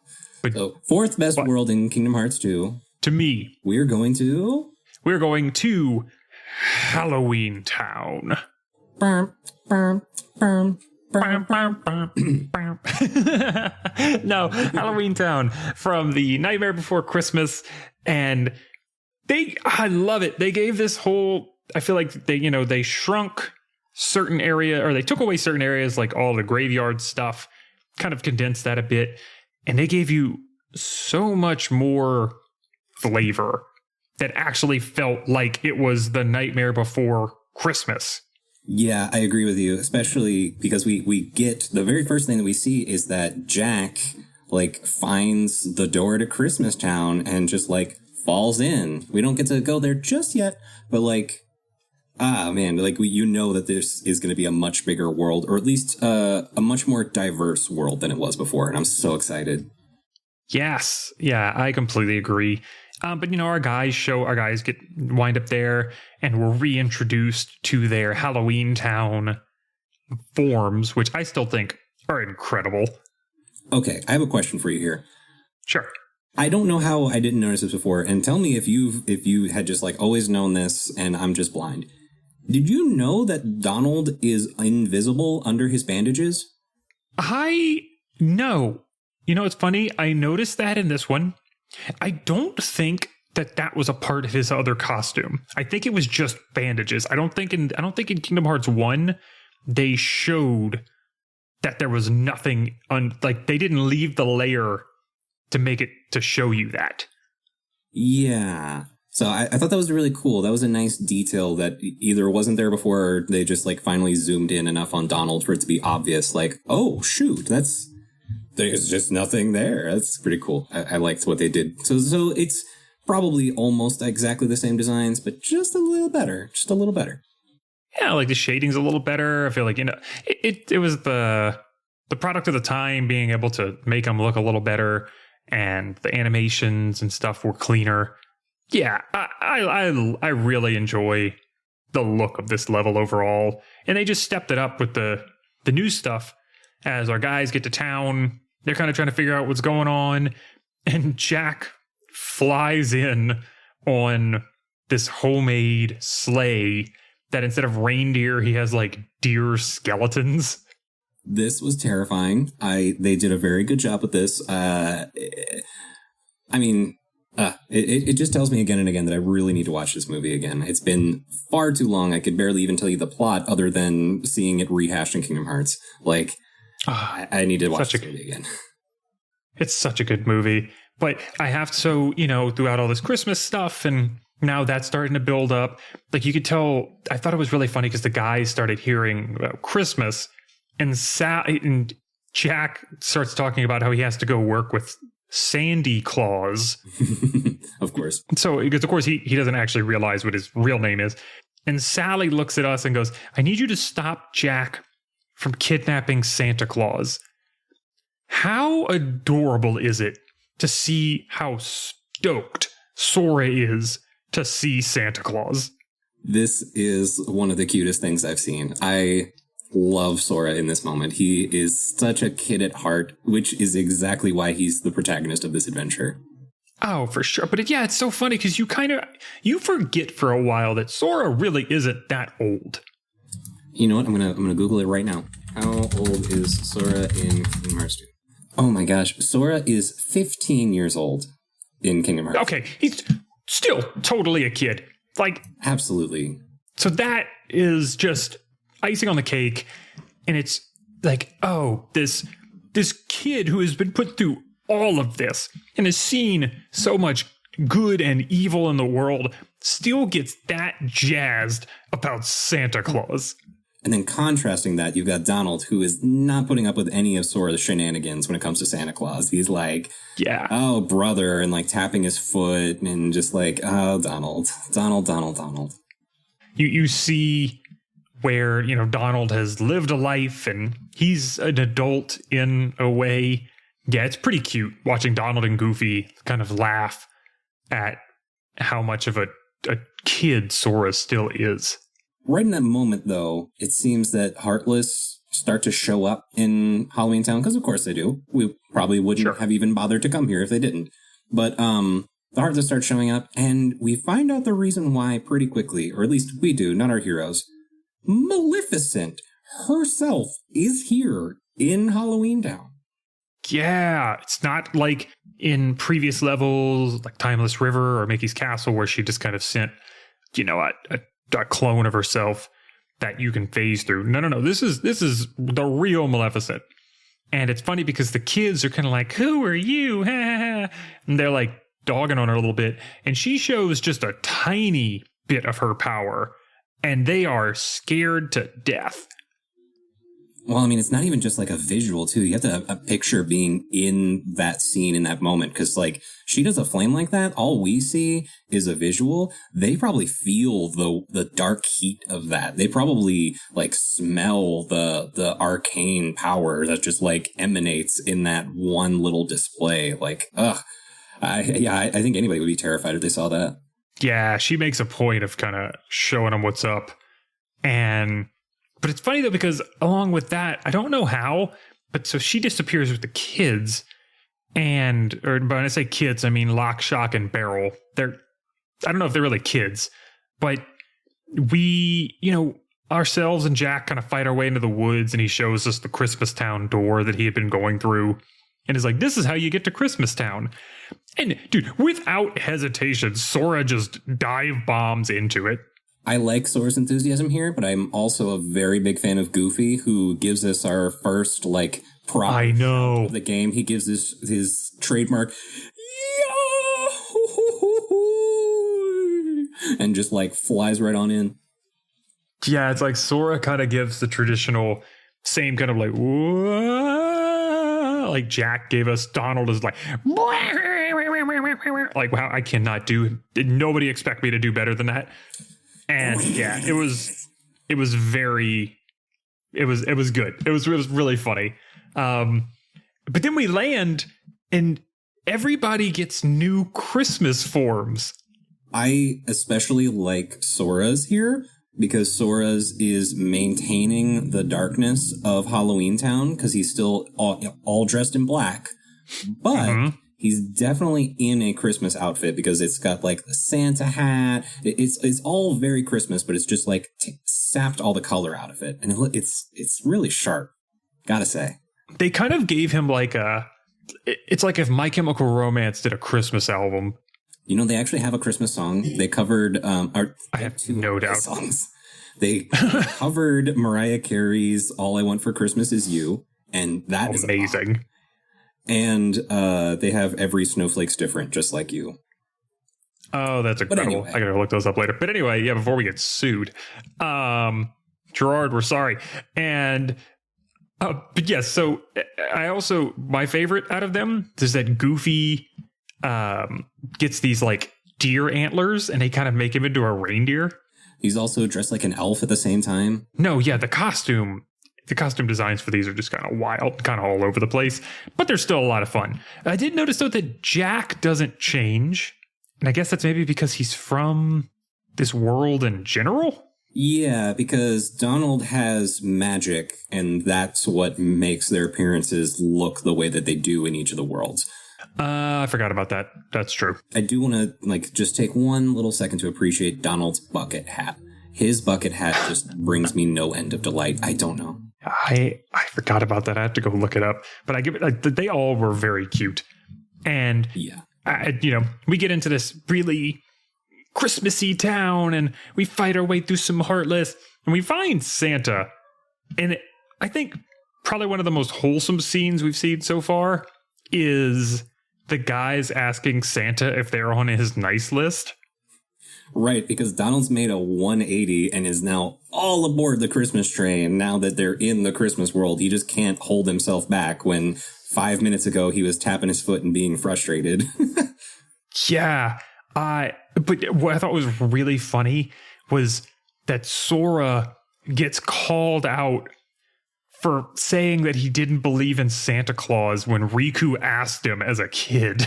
So 4th best world in Kingdom Hearts 2. To me. We're going to Halloween Town. No, Halloween Town from the Nightmare Before Christmas. And I love it. They gave this whole, I feel like they shrunk certain area, or they took away certain areas, like all the graveyard stuff, kind of condensed that a bit. And they gave you so much more flavor that actually felt like it was the Nightmare Before Christmas. Yeah, I agree with you, especially because we get, the very first thing that we see is that Jack like finds the door to Christmas Town and just like falls in. We don't get to go there just yet, but like, man, like that this is going to be a much bigger world, or at least a much more diverse world than it was before, and I'm so excited. Yes, yeah, I completely agree. But our guys wind up there, and we're reintroduced to their Halloween Town forms, which I still think are incredible. Okay, I have a question for you here. Sure. I don't know how I didn't notice this before, and tell me if you had just like always known this and I'm just blind. Did you know that Donald is invisible under his bandages? No. It's funny. I noticed that in this one. I don't think that was a part of his other costume. I think it was just bandages. I don't think in Kingdom Hearts 1 they showed that there was nothing like they didn't leave the layer to make it to show you that. Yeah. So I thought that was really cool. That was a nice detail that either wasn't there before or they just like finally zoomed in enough on Donald for it to be obvious. Like, oh, shoot, there's just nothing there. That's pretty cool. I liked what they did. So it's probably almost exactly the same designs, but just a little better. Just a little better. Yeah, like the shading's a little better. I feel like, it was the product of the time, being able to make them look a little better, and the animations and stuff were cleaner. Yeah, I really enjoy the look of this level overall. And they just stepped it up with the new stuff. As our guys get to town, they're kind of trying to figure out what's going on. And Jack flies in on this homemade sleigh that instead of reindeer, he has like deer skeletons. This was terrifying. They did a very good job with this. It just tells me again and again that I really need to watch this movie again. It's been far too long. I could barely even tell you the plot other than seeing it rehashed in Kingdom Hearts. Like, I need to watch this movie again. It's such a good movie. But I have to, throughout all this Christmas stuff, and now that's starting to build up. Like, you could tell, I thought it was really funny because the guys started hearing about Christmas, and Jack starts talking about how he has to go work with Sandy Claus. Of course. So, because of course he doesn't actually realize what his real name is. And Sally looks at us and goes, I need you to stop Jack from kidnapping Santa Claus. How adorable is it to see how stoked Sora is to see Santa Claus? This is one of the cutest things I've seen. I love Sora in this moment. He is such a kid at heart, which is exactly why he's the protagonist of this adventure. Oh, for sure. But it's so funny because you forget for a while that Sora really isn't that old. You know what? I'm gonna Google it right now. How old is Sora in Kingdom Hearts 2? Oh my gosh, Sora is 15 years old in Kingdom Hearts. Okay, he's still totally a kid. Like, absolutely. So that is just icing on the cake, and it's like, oh, this kid who has been put through all of this and has seen so much good and evil in the world still gets that jazzed about Santa Claus. And then contrasting that, you've got Donald, who is not putting up with any of Sora's shenanigans when it comes to Santa Claus. He's like, yeah, oh, brother, and like tapping his foot and just like, oh, Donald. You see where, Donald has lived a life and he's an adult in a way. Yeah, it's pretty cute watching Donald and Goofy kind of laugh at how much of a kid Sora still is. Right in that moment, though, it seems that Heartless start to show up in Halloween Town, because of course they do. We probably wouldn't have even bothered to come here if they didn't. But the Heartless start showing up, and we find out the reason why pretty quickly, or at least we do, not our heroes. Maleficent herself is here in Halloween Town. Yeah, it's not like in previous levels, like Timeless River or Mickey's Castle, where she just kind of sent, a clone of herself that you can phase through. No. This is the real Maleficent. And it's funny because the kids are kind of like, who are you? And they're like dogging on her a little bit. And she shows just a tiny bit of her power. And they are scared to death. Well, I mean, it's not even just like a visual, too. You have to have a picture being in that scene in that moment. Because, like, she does a flame like that. All we see is a visual. They probably feel the dark heat of that. They probably, like, smell the arcane power that just, like, emanates in that one little display. Like, I think anybody would be terrified if they saw that. Yeah, she makes a point of kind of showing them what's up. But it's funny, though, because along with that, I don't know how, but so she disappears with the kids. But when I say kids, I mean Lock, Shock, and Barrel. I don't know if they're really kids, but we, ourselves and Jack kind of fight our way into the woods, and he shows us the Christmas Town door that he had been going through. And is like, this is how you get to Christmas Town. And, dude, without hesitation, Sora just dive bombs into it. I like Sora's enthusiasm here, but I'm also a very big fan of Goofy, who gives us our first, like, prop of the game. He gives his trademark, and just like flies right on in. Yeah, it's like Sora kind of gives the traditional same kind of like, whoa, like Jack gave us. Donald is like, wow, I cannot do. Did nobody expect me to do better than that? And yeah, it was good. It was really funny. But then we land and everybody gets new Christmas forms. I especially like Sora's here because Sora's is maintaining the darkness of Halloween Town because he's still all dressed in black. But he's definitely in a Christmas outfit because it's got like the Santa hat. It's all very Christmas, but it's just like sapped all the color out of it. And it's really sharp, gotta say. They kind of gave him like it's like if My Chemical Romance did a Christmas album. You know, they actually have a Christmas song. They covered, I have no doubt. Songs. They covered Mariah Carey's All I Want for Christmas Is You. And that is amazing. And they have Every Snowflake's Different, Just Like You. Oh, that's incredible. Anyway. I gotta look those up later. But anyway, yeah, before we get sued, Gerard, we're sorry. And, but yes, so I also, my favorite out of them is that Goofy gets these like deer antlers and they kind of make him into a reindeer. He's also dressed like an elf at the same time. No, yeah, the costume designs for these are just kind of wild, kind of all over the place, but they're still a lot of fun. I did notice though that Jack doesn't change, and I guess that's maybe because he's from this world in general. Yeah, because Donald has magic, and that's what makes their appearances look the way that they do in each of the worlds. I forgot about that. That's true. I do want to just take one little second to appreciate Donald's bucket hat. His bucket hat just brings me no end of delight. I don't know. I forgot about that. I have to go look it up. But I give it. They all were very cute, and yeah, we get into this really Christmassy town, and we fight our way through some Heartless, and we find Santa, and I think probably one of the most wholesome scenes we've seen so far is the guys asking Santa if they're on his nice list. Right, because Donald's made a 180 and is now all aboard the Christmas train. Now that they're in the Christmas world, he just can't hold himself back when 5 minutes ago he was tapping his foot and being frustrated. Yeah, but what I thought was really funny was that Sora gets called out for saying that he didn't believe in Santa Claus when Riku asked him as a kid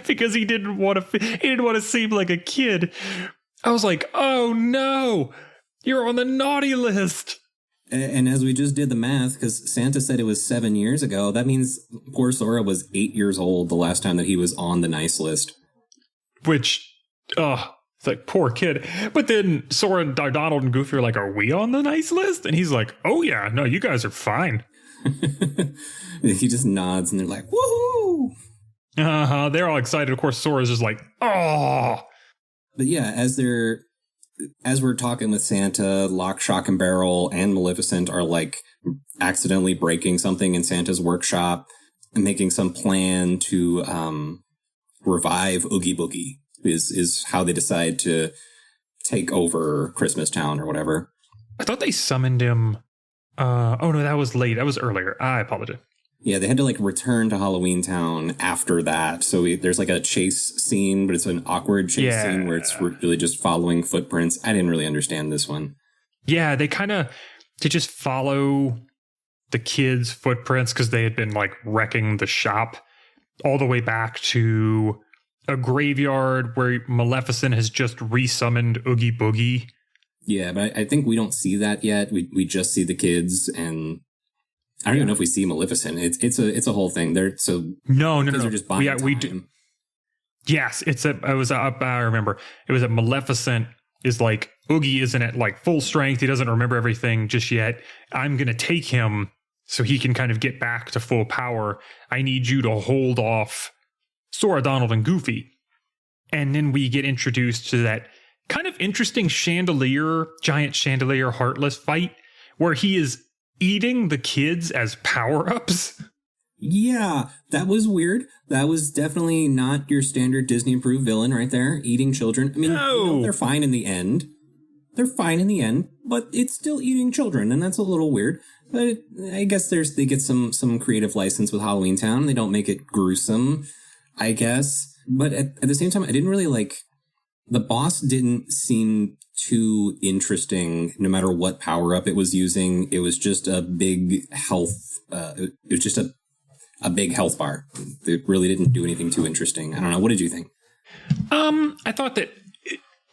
because he didn't want to seem like a kid. I was like, oh no, you're on the naughty list. And as we just did the math, because Santa said it was 7 years ago, that means poor Sora was 8 years old the last time that he was on the nice list. Which, it's like, poor kid. But then Sora and Donald and Goofy are like, are we on the nice list? And he's like, oh yeah, no, you guys are fine. He just nods and they're like, woohoo! They're all excited. Of course, Sora's just like, oh. But yeah, as we're talking with Santa, Lock, Shock, and Barrel and Maleficent are like accidentally breaking something in Santa's workshop and making some plan to revive Oogie Boogie is how they decide to take over Christmas Town or whatever. I thought they summoned him. Oh no, that was late. That was earlier. I apologize. Yeah, they had to return to Halloween Town after that. So there's a chase scene, but it's an awkward chase scene where it's really just following footprints. I didn't really understand this one. Yeah, they just follow the kids' footprints because they had been wrecking the shop all the way back to a graveyard where Maleficent has just resummoned Oogie Boogie. Yeah, but I think we don't see that yet. We just see the kids, and I don't even know if we see Maleficent. It's a whole thing. They're no. They're just buying time. We do. Yes, I remember it was that Maleficent is Oogie isn't at full strength. He doesn't remember everything just yet. I'm gonna take him so he can kind of get back to full power. I need you to hold off Sora, Donald, and Goofy. And then we get introduced to that kind of interesting giant chandelier Heartless fight where he is eating the kids as power-ups. Yeah, that was weird. That was definitely not your standard Disney-approved villain right there, eating children. I mean, No. they're fine in the end. They're fine in the end, but it's still eating children, and that's a little weird. But I guess they get some creative license with Halloween Town. They don't make it gruesome, I guess. But at the same time, I didn't really like... The boss didn't seem too interesting, no matter what power-up it was using. It was just a big health... it was just a big health bar. It really didn't do anything too interesting. I don't know. What did you think? I thought that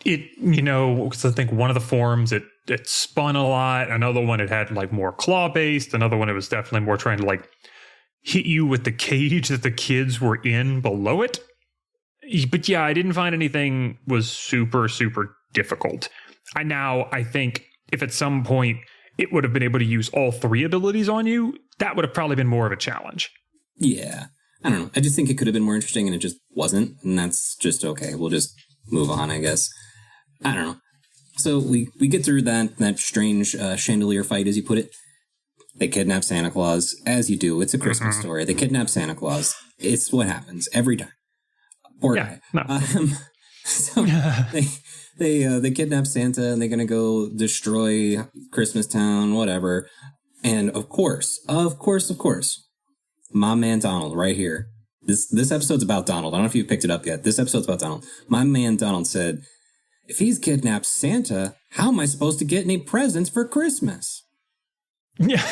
it because I think one of the forms it spun a lot. Another one it had like more claw based. Another one it was definitely more trying to like hit you with the cage that the kids were in below it. But yeah, I didn't find anything was super, super difficult. I think if at some point it would have been able to use all three abilities on you, that would have probably been more of a challenge. Yeah. I don't know. I just think it could have been more interesting and it just wasn't. And that's just okay. We'll just move on, I guess. I don't know. So we get through that strange chandelier fight, as you put it. They kidnap Santa Claus, as you do. It's a Christmas story. They kidnap Santa Claus. It's what happens every time. Poor guy. No. So they kidnap Santa and they're gonna go destroy Christmas Town, whatever. And of course, my man Donald right here. This episode's about Donald. I don't know if you picked it up yet. This episode's about Donald. My man Donald said, "If he's kidnapped Santa, how am I supposed to get any presents for Christmas?" Yeah.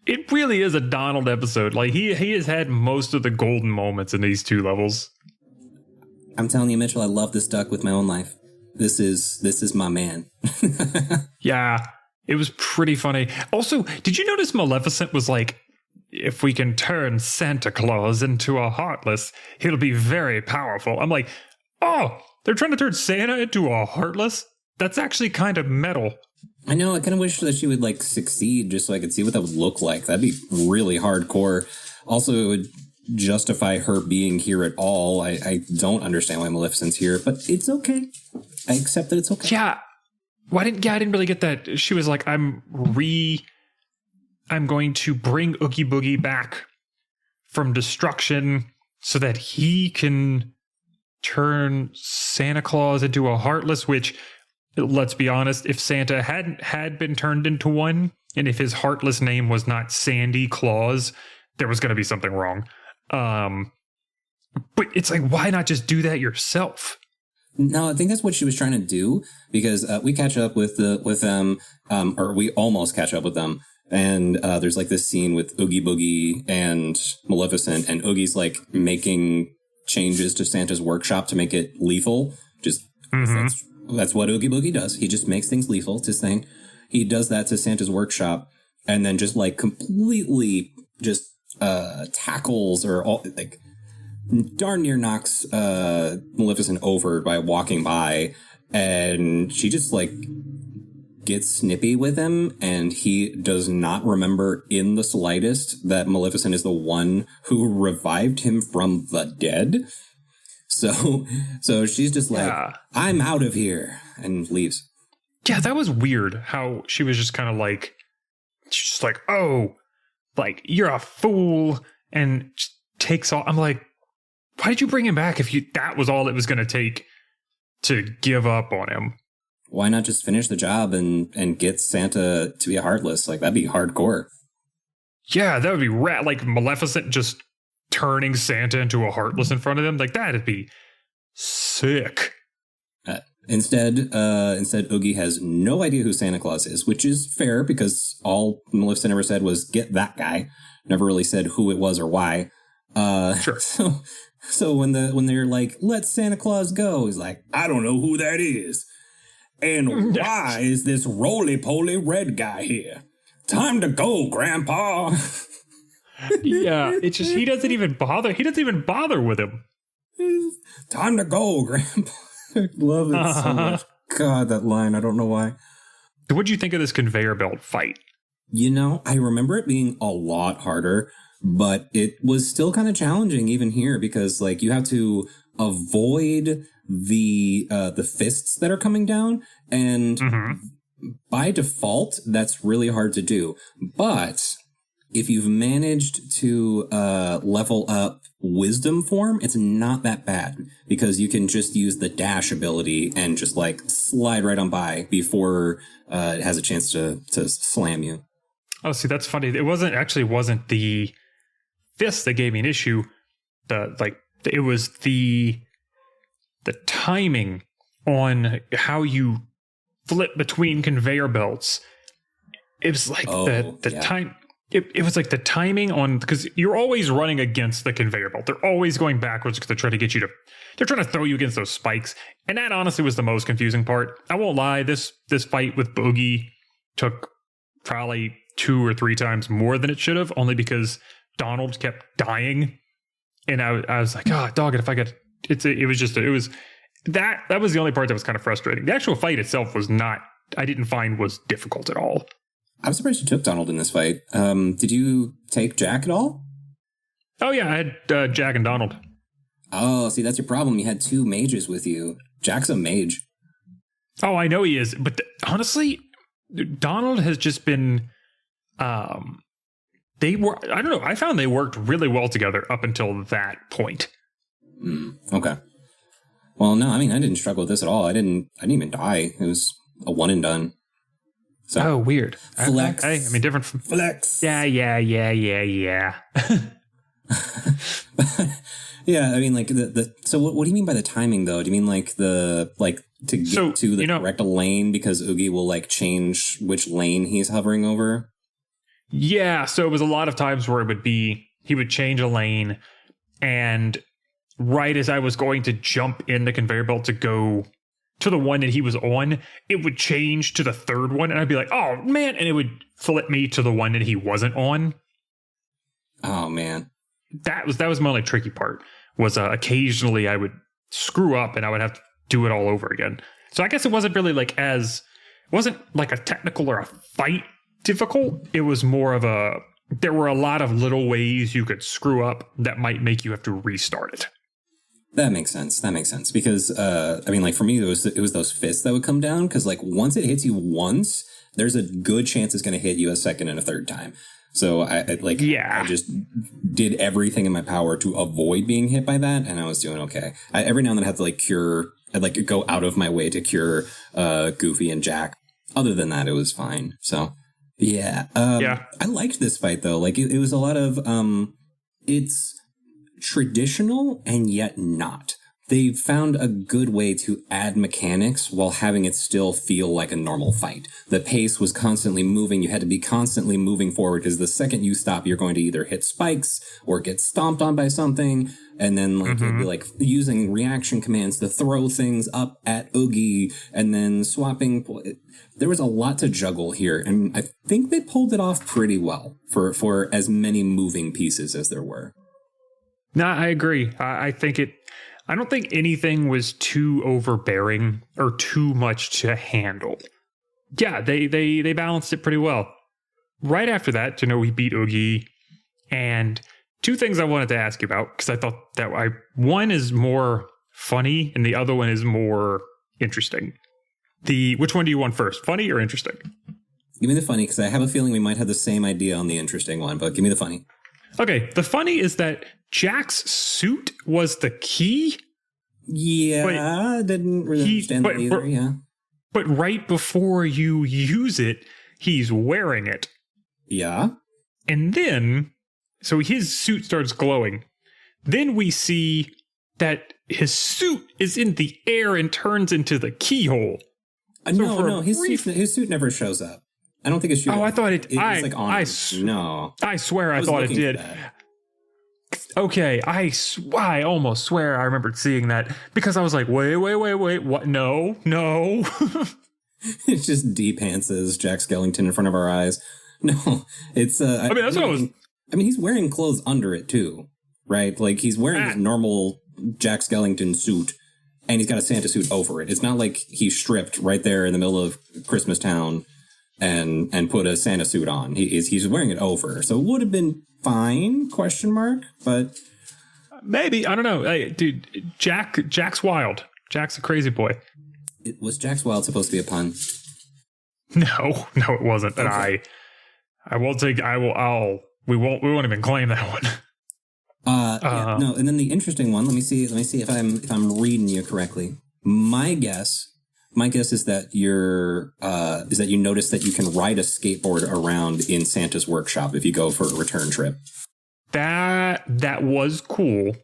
It really is a Donald episode. Like he has had most of the golden moments in these two levels. I'm telling you, Mitchell, I love this duck with my own life. This is my man. Yeah, it was pretty funny. Also, did you notice Maleficent was like, if we can turn Santa Claus into a Heartless, he'll be very powerful. I'm like, oh, they're trying to turn Santa into a Heartless? That's actually kind of metal. I know, I kind of wish that she would, like, succeed just so I could see what that would look like. That'd be really hardcore. Also, it would justify her being here at all. I don't understand why Maleficent's here, but it's okay. I accept that it's okay. Yeah. I didn't really get that. She was like, I'm going to bring Oogie Boogie back from destruction so that he can turn Santa Claus into a Heartless, which... Let's be honest, if Santa had been turned into one, and if his Heartless name was not Sandy Claus, there was going to be something wrong. But it's like, why not just do that yourself? No, I think that's what she was trying to do, because we catch up with them, or we almost catch up with them, and there's like this scene with Oogie Boogie and Maleficent, and Oogie's like making changes to Santa's workshop to make it lethal. Just That's what Oogie Boogie does. He just makes things lethal. It's his thing. He does that to Santa's workshop and then just like completely just tackles or all, like darn near knocks Maleficent over by walking by. And she just like gets snippy with him, and he does not remember in the slightest that Maleficent is the one who revived him from the dead. So she's just like, I'm out of here, and leaves. Yeah, that was weird how she was just kind of like, she's just like, oh, like, you're a fool, and just takes off. I'm like, why did you bring him back if that was all it was going to take to give up on him? Why not just finish the job and get Santa to be a Heartless? Like, that'd be hardcore. Yeah, that would be rad. Like, Maleficent just turning Santa into a Heartless in front of them, like that'd be sick. Instead, Oogie has no idea who Santa Claus is, which is fair because all Maleficent ever said was "get that guy." Never really said who it was or why. Sure. So when they're like, "Let Santa Claus go," he's like, "I don't know who that is, and why is this roly-poly red guy here? Time to go, Grandpa." Yeah, it's just he doesn't even bother with him. Time to go, Grandpa. I love it so much. God, that line, I don't know why. What'd you think of this conveyor belt fight? You know, I remember it being a lot harder, but it was still kind of challenging even here because like you have to avoid the fists that are coming down, and by default that's really hard to do. But if you've managed to level up wisdom form, it's not that bad because you can just use the dash ability and just like slide right on by before it has a chance to slam you. Oh, see, that's funny. It wasn't the fist that gave me an issue. It was the timing on how you flip between conveyor belts. It was like the time. It was like the timing on, because you're always running against the conveyor belt. They're always going backwards because they're trying to get you to, they're trying to throw you against those spikes. And that honestly was the most confusing part. I won't lie. This fight with Boogie took probably 2 or 3 times more than it should have, only because Donald kept dying. And I was like, oh, dog it. If I could, it was that was the only part that was kind of frustrating. The actual fight itself was not, I didn't find was difficult at all. I'm surprised you took Donald in this fight. Did you take Jack at all? Oh, yeah, I had Jack and Donald. Oh, see, that's your problem. You had 2 mages with you. Jack's a mage. Oh, I know he is. But honestly, Donald has just been... I don't know. I found they worked really well together up until that point. Okay. Well, no, I mean, I didn't struggle with this at all. I didn't even die. It was a one and done. So, oh, weird. Flex. I mean, different from flex. Yeah. Yeah, I mean, like so what do you mean by the timing though? Do you mean like to get to the correct lane because Oogie will like change which lane he's hovering over? Yeah, so it was a lot of times where he would change a lane, and right as I was going to jump in the conveyor belt to go to the one that he was on, it would change to the third one, and I'd be like, oh, man, and it would flip me to the one that he wasn't on. Oh, man. That was my only tricky part, was occasionally I would screw up, and I would have to do it all over again. So I guess it wasn't really wasn't like a technical or a fight difficult. It was more of there were a lot of little ways you could screw up that might make you have to restart it. That makes sense. Because, I mean, like for me, it was those fists that would come down. Cause like once it hits you once, there's a good chance it's going to hit you a second and a third time. So I just did everything in my power to avoid being hit by that. And I was doing okay. Every now and then I had to I'd go out of my way to cure, Goofy and Jack. Other than that, it was fine. So yeah. I liked this fight though. Like it was a lot of, it's traditional and yet not. They found a good way to add mechanics while having it still feel like a normal fight. The pace was constantly moving. You had to be constantly moving forward because the second you stop, you're going to either hit spikes or get stomped on by something. And then you'd be like using reaction commands to throw things up at Oogie and then swapping. There was a lot to juggle here. And I think they pulled it off pretty well for as many moving pieces as there were. No, I agree. I don't think anything was too overbearing or too much to handle. Yeah, they balanced it pretty well. Right after that, we beat Oogie, and 2 things I wanted to ask you about, because I thought that one is more funny and the other one is more interesting. Which one do you want first, funny or interesting? Give me the funny, because I have a feeling we might have the same idea on the interesting one, but give me the funny. Okay, the funny is that Jack's suit was the key. Yeah, I didn't really understand that either, yeah. But right before you use it, he's wearing it. Yeah. And then, so his suit starts glowing. Then we see that his suit is in the air and turns into the keyhole. No, his suit never shows up. I don't think it should. Oh, I thought it. No. I swear I thought it did. Okay, I almost swear I remembered seeing that because I was like, wait, what? No. It's just deep pantses Jack Skellington in front of our eyes. No, it's. I mean, that's what I was. I mean, he's wearing clothes under it too, right? Like he's wearing his normal Jack Skellington suit, and he's got a Santa suit over it. It's not like he's stripped right there in the middle of Christmas Town and put a Santa suit on. He's wearing it over, so it would have been fine? ? But maybe, I don't know. Hey, dude, Jack's wild. Jack's a crazy boy. Was Jack's wild supposed to be a pun? No, it wasn't. Okay. And I'll we won't even claim that one. Yeah, no, and then the interesting one. Let me see if I'm reading you correctly. My guess is that you notice that you can ride a skateboard around in Santa's workshop if you go for a return trip. That was cool,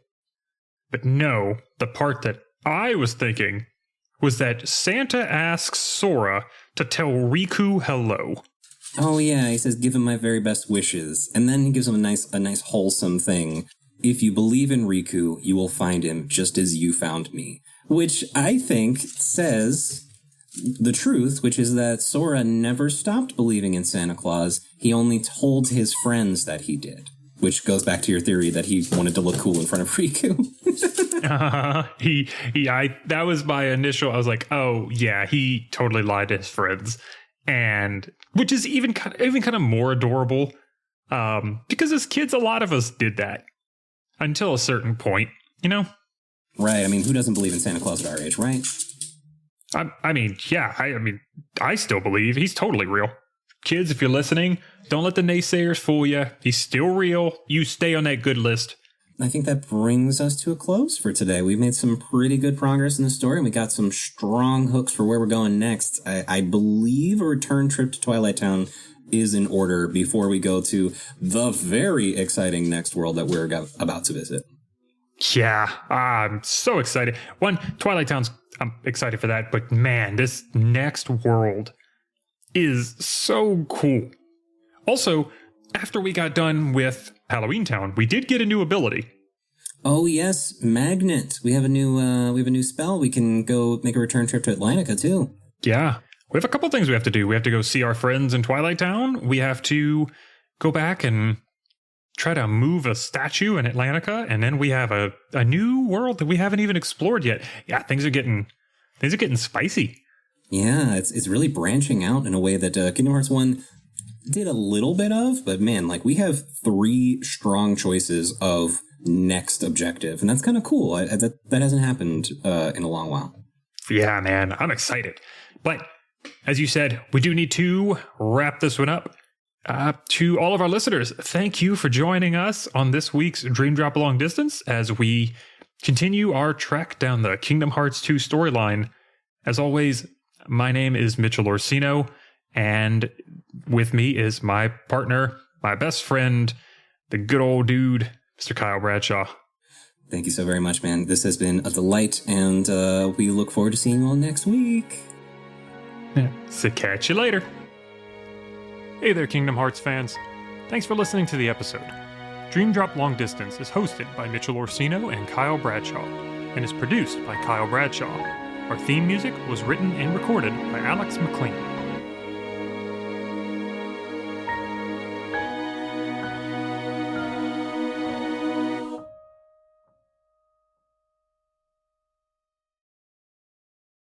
but no, the part that I was thinking was that Santa asks Sora to tell Riku hello. Oh yeah, he says, "Give him my very best wishes," and then he gives him a nice wholesome thing. If you believe in Riku, you will find him just as you found me. Which I think says the truth, which is that Sora never stopped believing in Santa Claus. He only told his friends that he did. Which goes back to your theory that he wanted to look cool in front of Riku. That was my initial, I was like, oh yeah, he totally lied to his friends. And, which is even kind of more adorable. Because as kids, a lot of us did that. Until a certain point, you know? Right. I mean, who doesn't believe in Santa Claus at our age, right? I still believe he's totally real. Kids, if you're listening, don't let the naysayers fool you. He's still real. You stay on that good list. I think that brings us to a close for today. We've made some pretty good progress in the story, and we got some strong hooks for where we're going next. I believe a return trip to Twilight Town is in order before we go to the very exciting next world that we're about to visit. Yeah, I'm so excited. One, Twilight Town's, I'm excited for that, but man, this next world is so cool. Also, after we got done with Halloween Town, we did get a new ability. Oh yes, Magnet. We have a new spell. We can go make a return trip to Atlantica too. Yeah. We have a couple things we have to do. We have to go see our friends in Twilight Town. We have to go back and try to move a statue in Atlantica. And then we have a new world that we haven't even explored yet. Yeah, things are getting spicy. Yeah, it's really branching out in a way that Kingdom Hearts 1 did a little bit of. But man, like we have 3 strong choices of next objective. And that's kind of cool. That hasn't happened in a long while. Yeah, man, I'm excited. But as you said, we do need to wrap this one up. To all of our listeners, thank you for joining us on this week's Dream Drop Long Distance as we continue our trek down the Kingdom Hearts 2 storyline. As always, my name is Mitchell Orsino, and with me is my partner, my best friend, the good old dude, Mr. Kyle Bradshaw. Thank you so very much, man. This has been a delight, and we look forward to seeing you all next week. Yeah, so catch you later. Hey there, Kingdom Hearts fans. Thanks for listening to the episode. Dream Drop Long Distance is hosted by Mitchell Orsino and Kyle Bradshaw, and is produced by Kyle Bradshaw. Our theme music was written and recorded by Alex McLean.